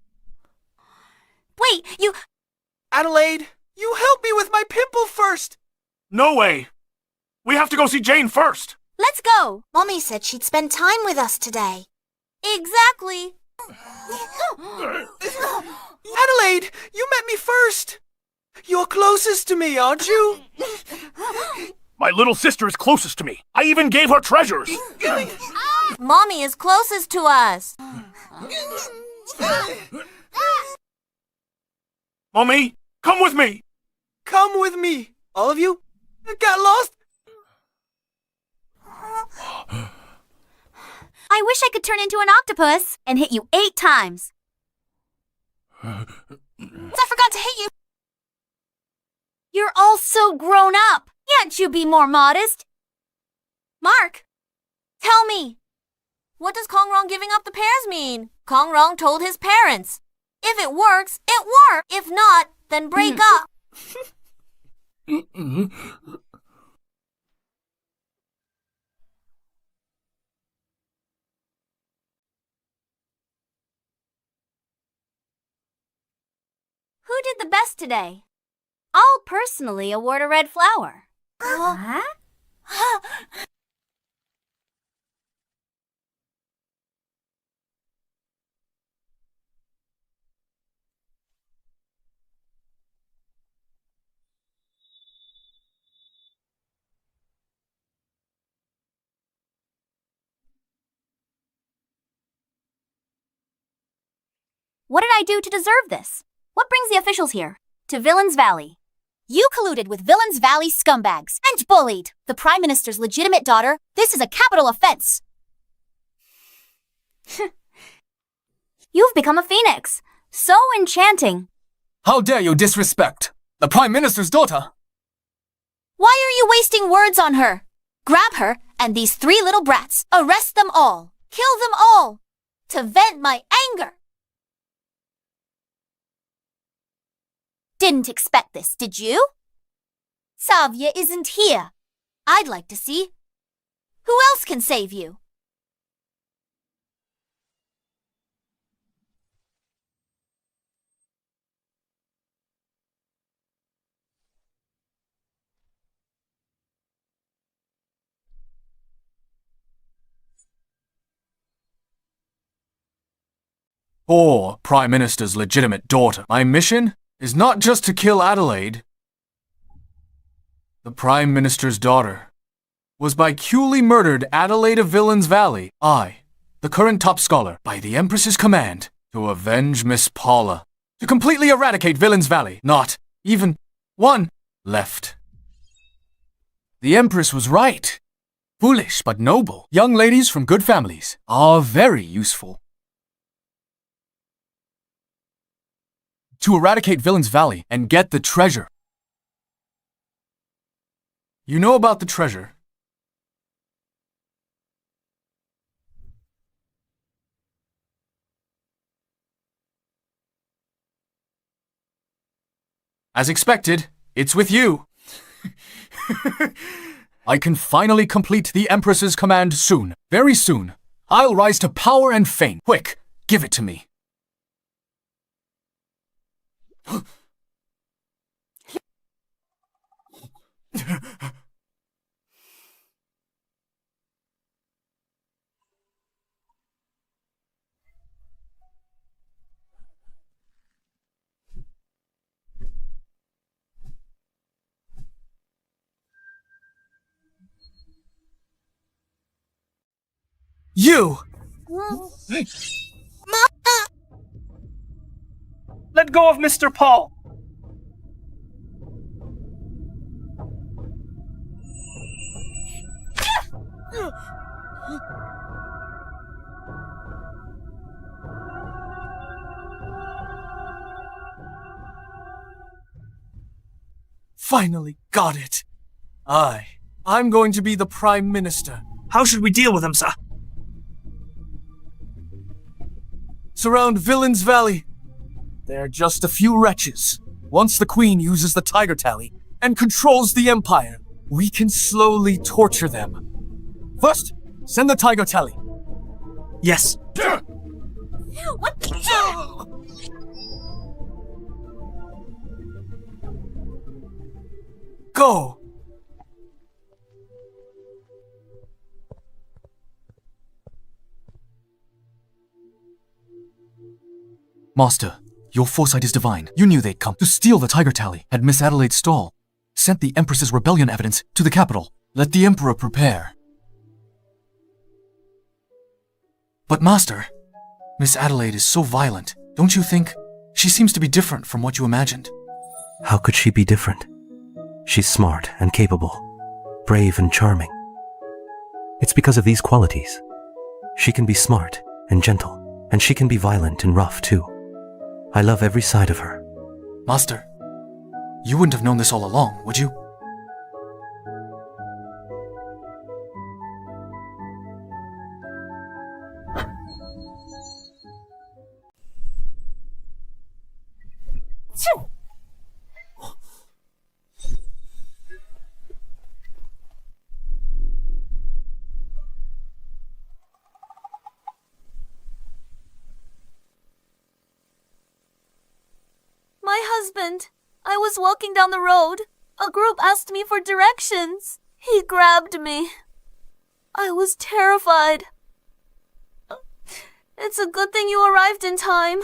Wait, you... Adelaide, you help me with my pimple first. No way! We have to go see Jane first! Let's go. Mommy said she'd spend time with us today. Exactly. Adelaide, you met me first. You're closest to me, aren't you? My little sister is closest to me. I even gave her treasures. Mommy is closest to us. Mommy, come with me. Come with me. All of you? Got lost? I wish I could turn into an octopus and hit you 8 times. I forgot to hit you. You're all so grown up. Can't you be more modest? Mark, tell me. What does Kong Rong giving up the pears mean? Kong Rong told his parents. If it works, it works. If not, then break up. Who did the best today? I'll personally award a red flower. Huh? What did I do to deserve this? What brings the officials here? To Villain's Valley. You colluded with Villain's Valley scumbags and bullied the Prime Minister's legitimate daughter. This is a capital offense. You've become a phoenix. So enchanting. How dare you disrespect the Prime Minister's daughter? Why are you wasting words on her? Grab her and these 3 little brats. Arrest them all. Kill them all. To vent my anger. Didn't expect this, did you? Savia isn't here. I'd like to see. Who else can save you? Or Prime Minister's legitimate daughter. My mission is not just to kill Adelaide. The Prime Minister's daughter was by Huailin murdered Adelaide of Villain's Valley. I, the current top scholar, by the Empress's command, to avenge Miss Paula. To completely eradicate Villain's Valley. Not even one left. The Empress was right. Foolish but noble. Young ladies from good families are very useful. To eradicate Villain's Valley and get the treasure. You know about the treasure. As expected, it's with you. I can finally complete the Empress's command soon. Very soon. I'll rise to power and fame. Quick, give it to me. You! Let go of Mr. Paul. Finally got it. I'm going to be the Prime Minister. How should we deal with him, sir? Surround Villain's Valley. They're just a few wretches. Once the Queen uses the Tiger Tally and controls the Empire, we can slowly torture them. First, send the Tiger Tally. Yes. What? Go! Master, your foresight is divine. You knew they'd come to steal the Tiger Tally at Miss Adelaide's stall. Sent the Empress's rebellion evidence to the capital. Let the Emperor prepare. But Master, Miss Adelaide is so violent. Don't you think she seems to be different from what you imagined? How could she be different? She's smart and capable, brave and charming. It's because of these qualities. She can be smart and gentle, and she can be violent and rough too. I love every side of her. Master, you wouldn't have known this all along, would you? My husband. I was walking down the road. A group asked me for directions. He grabbed me. I was terrified. It's a good thing you arrived in time.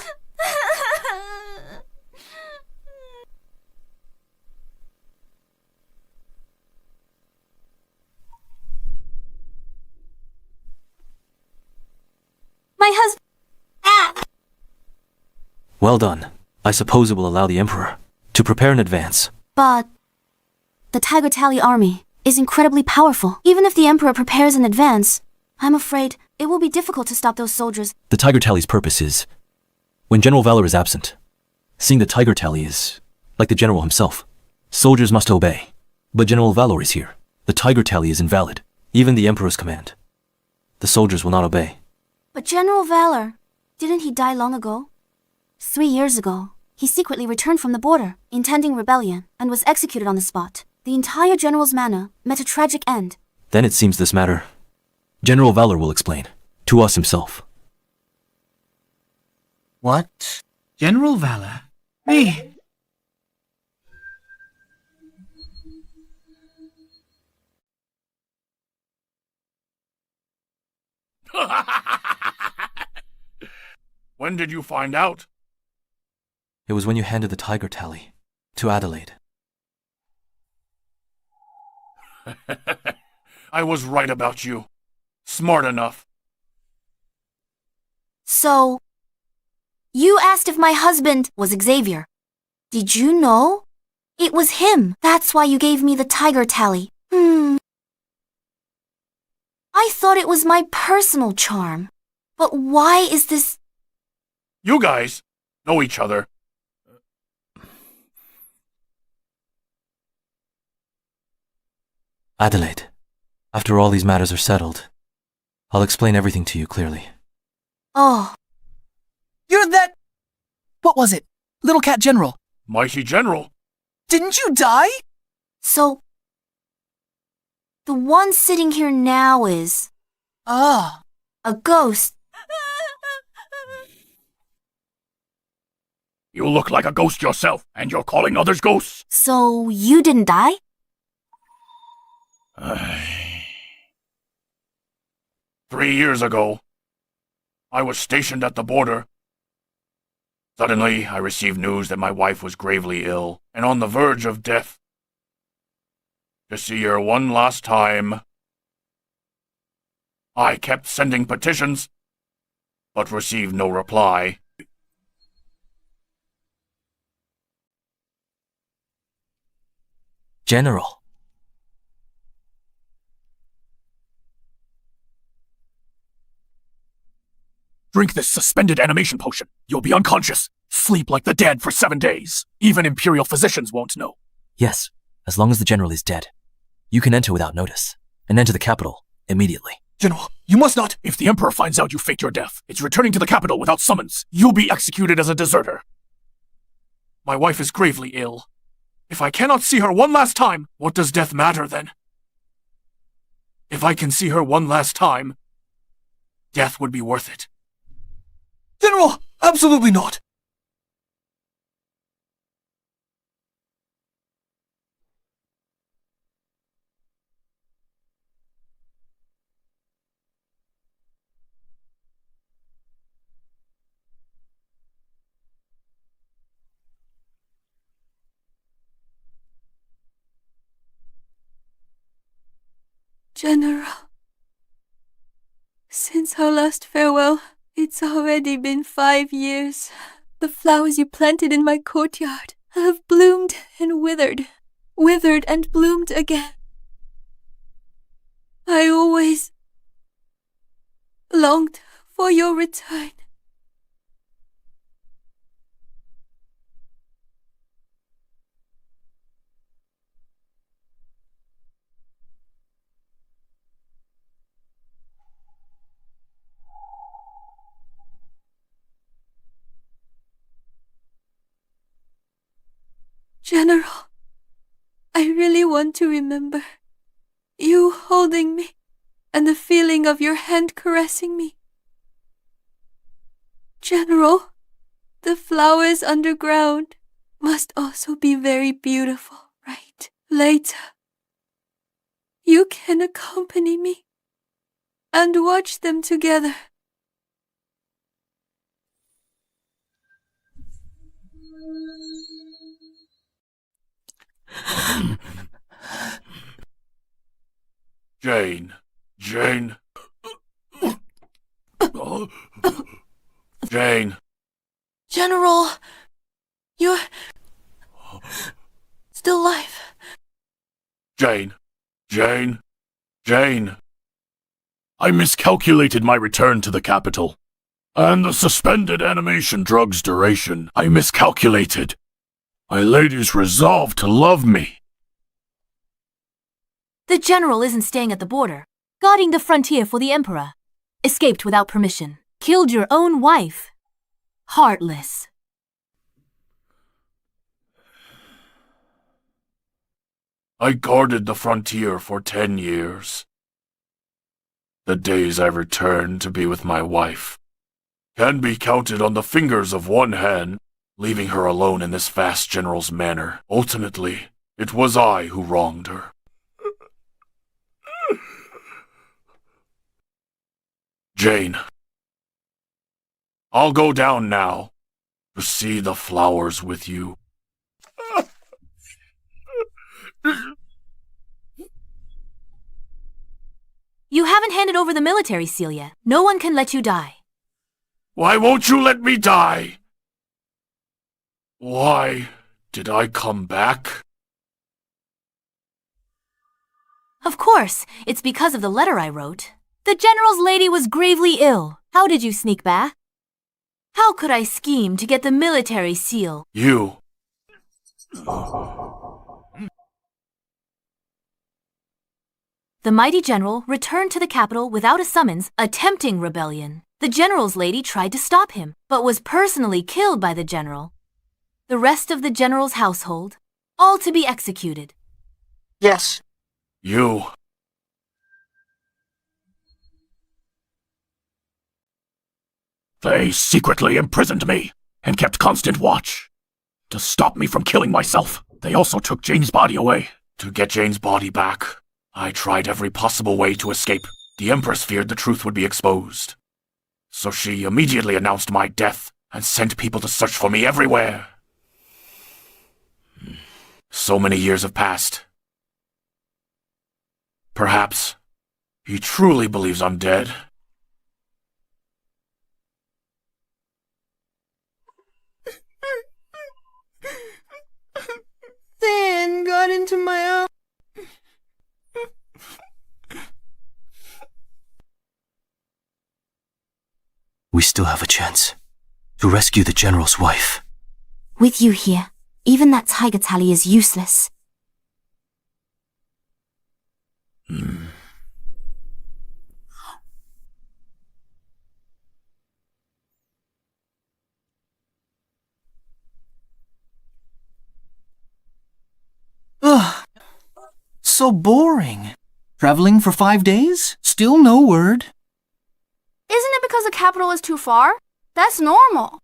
My husband. Well done. I suppose it will allow the Emperor to prepare in advance. But the Tiger Tally army is incredibly powerful. Even if the Emperor prepares in advance, I'm afraid it will be difficult to stop those soldiers. The Tiger Tally's purpose is, when General Valor is absent, seeing the Tiger Tally is like the General himself. Soldiers must obey. But General Valor is here. The Tiger Tally is invalid. Even the Emperor's command. The soldiers will not obey. But General Valor, didn't he die long ago? 3 years ago, he secretly returned from the border, intending rebellion, and was executed on the spot. The entire General's mana met a tragic end. Then it seems this matter, General Valor will explain. To us himself. What? General Valor? Me? When did you find out? It was when you handed the Tiger Tally to Adelaide. I was right about you. Smart enough. So, you asked if my husband was Xavier. Did you know? It was him. That's why you gave me the Tiger Tally. I thought it was my personal charm. But why is this... You guys know each other. Adelaide, after all these matters are settled, I'll explain everything to you clearly. Oh. You're that... What was it? Little Cat General. Mighty General. Didn't you die? So, the one sitting here now is... Ah. A ghost. You look like a ghost yourself, and you're calling others ghosts. So, you didn't die? 3 years ago, I was stationed at the border. Suddenly, I received news that my wife was gravely ill and on the verge of death. To see her one last time, I kept sending petitions, but received no reply. General. Drink this suspended animation potion. You'll be unconscious. Sleep like the dead for 7 days. Even Imperial physicians won't know. Yes, as long as the General is dead. You can enter without notice, and enter the capital immediately. General, you must not. If the Emperor finds out you faked your death, it's returning to the capital without summons. You'll be executed as a deserter. My wife is gravely ill. If I cannot see her one last time, what does death matter then? If I can see her one last time, death would be worth it. General, absolutely not. General, since our last farewell, it's already been 5 years. The flowers you planted in my courtyard have bloomed and withered and bloomed again. I always longed for your return. General, I really want to remember you holding me and the feeling of your hand caressing me. General, the flowers underground must also be very beautiful, right? Later, you can accompany me and watch them together. Jane. Jane. Jane. General, you're still alive. Jane. Jane. Jane. I miscalculated my return to the capital. And the suspended animation drug's duration. I miscalculated. My lady's resolved to love me. The general isn't staying at the border, guarding the frontier for the emperor. Escaped without permission. Killed your own wife. Heartless. I guarded the frontier for 10 years. The days I returned to be with my wife can be counted on the fingers of one hand, leaving her alone in this vast general's manor. Ultimately, it was I who wronged her. Jane, I'll go down now to see the flowers with you. You haven't handed over the military seal yet. No one can let you die. Why won't you let me die? Why did I come back? Of course, it's because of the letter I wrote. The general's lady was gravely ill. How did you sneak back? How could I scheme to get the military seal? You. The mighty general returned to the capital without a summons, attempting rebellion. The general's lady tried to stop him, but was personally killed by the general. The rest of the general's household, all to be executed. Yes. You. They secretly imprisoned me and kept constant watch. To stop me from killing myself, they also took Jane's body away. To get Jane's body back, I tried every possible way to escape. The empress feared the truth would be exposed. So she immediately announced my death and sent people to search for me everywhere. So many years have passed. Perhaps he truly believes I'm dead. Sand got into my eye. We still have a chance to rescue the general's wife. With you here, even that tiger tally is useless. Ugh. So boring. Traveling for 5 days? Still no word. Isn't it because the capital is too far? That's normal.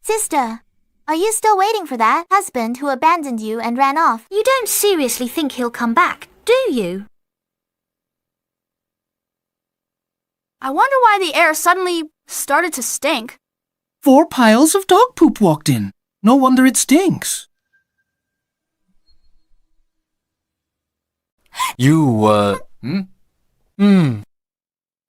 Sister, are you still waiting for that husband who abandoned you and ran off? You don't seriously think he'll come back, do you? I wonder why the air suddenly started to stink. 4 piles of dog poop walked in. No wonder it stinks.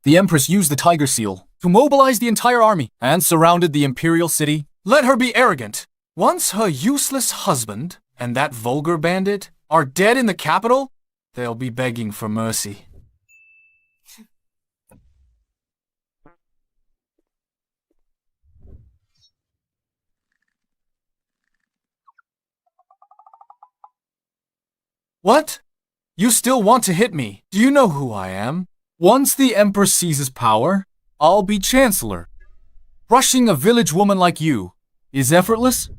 The Empress used the Tiger Seal to mobilize the entire army and surrounded the imperial city. Let her be arrogant. Once her useless husband and that vulgar bandit are dead in the capital, they'll be begging for mercy. What? You still want to hit me? Do you know who I am? Once the Empress seizes power, I'll be Chancellor. Crushing a village woman like you is effortless?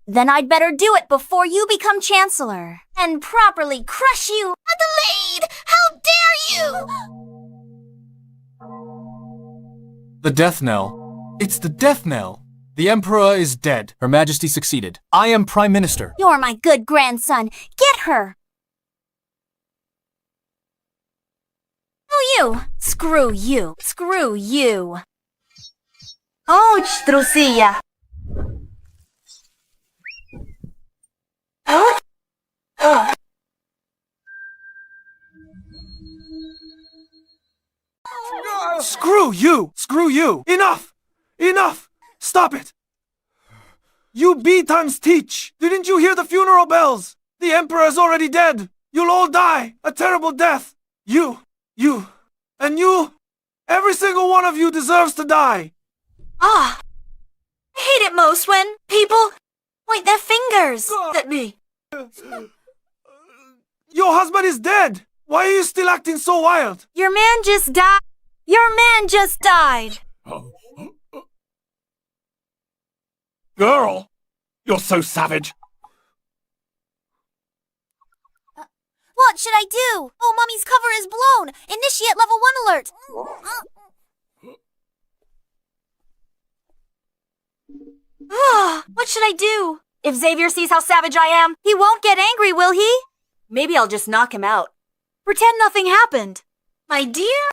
Then I'd better do it before you become Chancellor and properly crush you. Adelaide, how dare you! The death knell. It's the death knell. The Emperor is dead. Her Majesty succeeded. I am Prime Minister. You're my good grandson. Get her! Oh, you! Screw you! Screw you! Ouch, Drusilla. Screw you! Screw you! Enough! Enough! Stop it! You B-times teach! Didn't you hear the funeral bells? The Emperor is already dead! You'll all die! A terrible death! You! And you! Every single one of you deserves to die! I hate it most when people point their fingers at me. Your husband is dead! Why are you still acting so wild? Your man just died. Your man just died. Girl, you're so savage. What should I do? Oh, Mommy's cover is blown! Initiate level 1 alert! What should I do? If Xavier sees how savage I am, he won't get angry, will he? Maybe I'll just knock him out. Pretend nothing happened. My dear?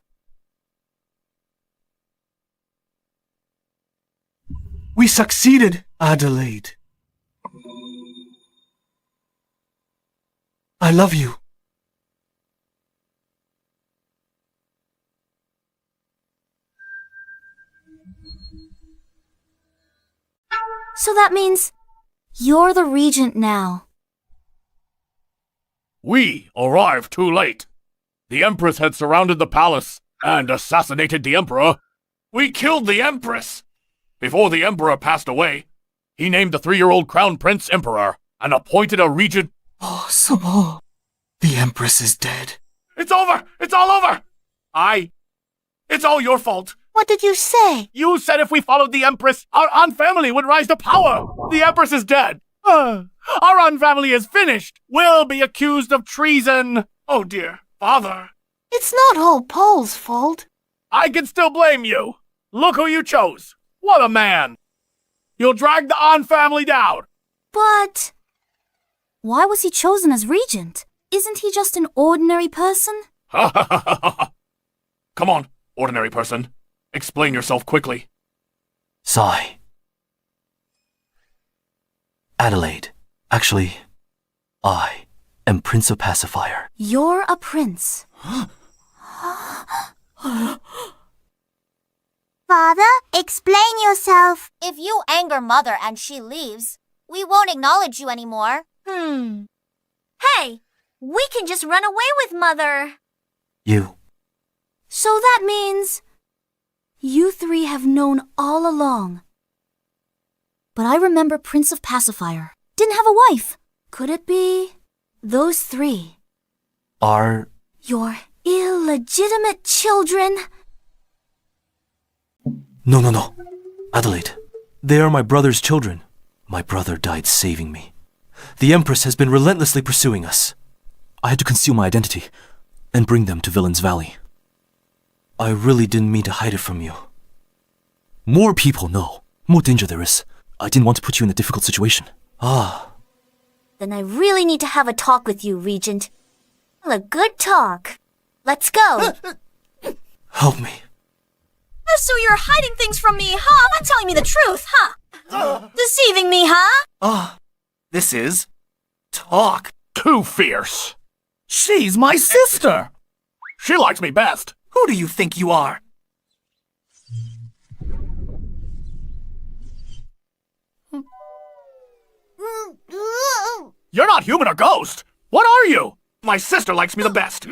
We succeeded, Adelaide. I love you. So that means you're the regent now. We arrived too late. The Empress had surrounded the palace and assassinated the Emperor. We killed the Empress. Before the Emperor passed away, he named the 3-year-old Crown Prince Emperor and appointed a regent. Possible. The Empress is dead. It's over! It's all over! It's all your fault. What did you say? You said if we followed the Empress, our An family would rise to power. The Empress is dead. Our An family is finished. We'll be accused of treason. Oh dear, Father. It's not all Paul's fault. I can still blame you. Look who you chose. What a man. You'll drag the An family down. But why was he chosen as regent? Isn't he just an ordinary person? Ha ha ha ha ha. Come on, ordinary person. Explain yourself quickly. Sigh. Adelaide, actually, I am Prince of Pacifier. You're a prince. Father, explain yourself. If you anger Mother and she leaves, we won't acknowledge you anymore. Hey, we can just run away with Mother. You. So that means you 3 have known all along. But I remember Prince of Pacifier didn't have a wife. Could it be those 3? Are Your illegitimate children? No. Adelaide, they are my brother's children. My brother died saving me. The Empress has been relentlessly pursuing us. I had to conceal my identity and bring them to Villain's Valley. I really didn't mean to hide it from you. More people know. More danger there is. I didn't want to put you in a difficult situation. Then I really need to have a talk with you, Regent. A good talk. Let's go. Help me. So you're hiding things from me, huh? Not telling me the truth, huh? Deceiving me, huh? This is talk. Too fierce. She's my sister. She likes me best. Who do you think you are? You're not human or ghost. What are you? My sister likes me the best.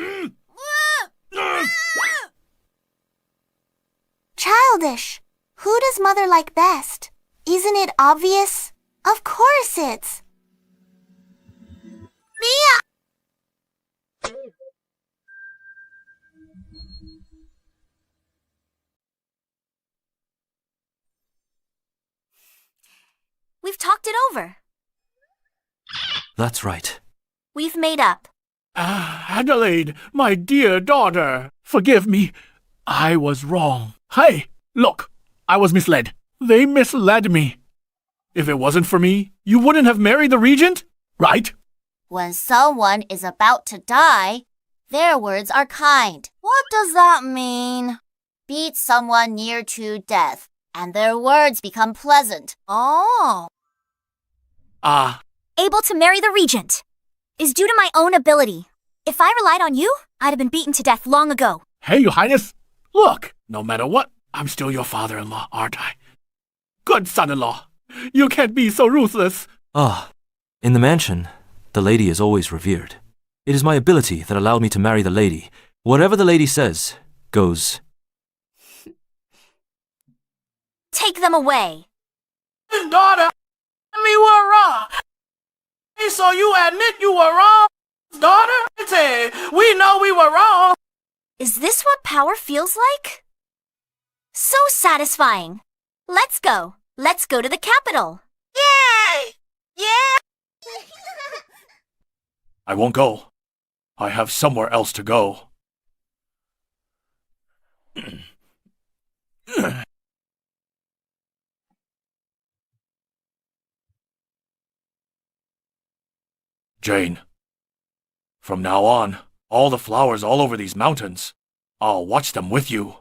Childish. Who does Mother like best? Isn't it obvious? Of course it's Mia! We've talked it over. That's right. We've made up. Adelaide, my dear daughter, forgive me. I was wrong. Hey, look, I was misled. They misled me. If it wasn't for me, you wouldn't have married the regent, right? When someone is about to die, their words are kind. What does that mean? Beat someone near to death, and their words become pleasant. Oh. Able to marry the regent is due to my own ability. If I relied on you, I'd have been beaten to death long ago. Hey, Your Highness. Look, no matter what, I'm still your father-in-law, aren't I? Good son-in-law. You can't be so ruthless. Ah, in the mansion, the lady is always revered. It is my ability that allowed me to marry the lady. Whatever the lady says, goes. Take them away. Daughter, we were wrong. So you admit you were wrong? Daughter, say, we know we were wrong. Is this what power feels like? So satisfying. Let's go. Let's go to the capital. Yay! Yeah! I won't go. I have somewhere else to go. Jane, from now on, all the flowers all over these mountains, I'll watch them with you.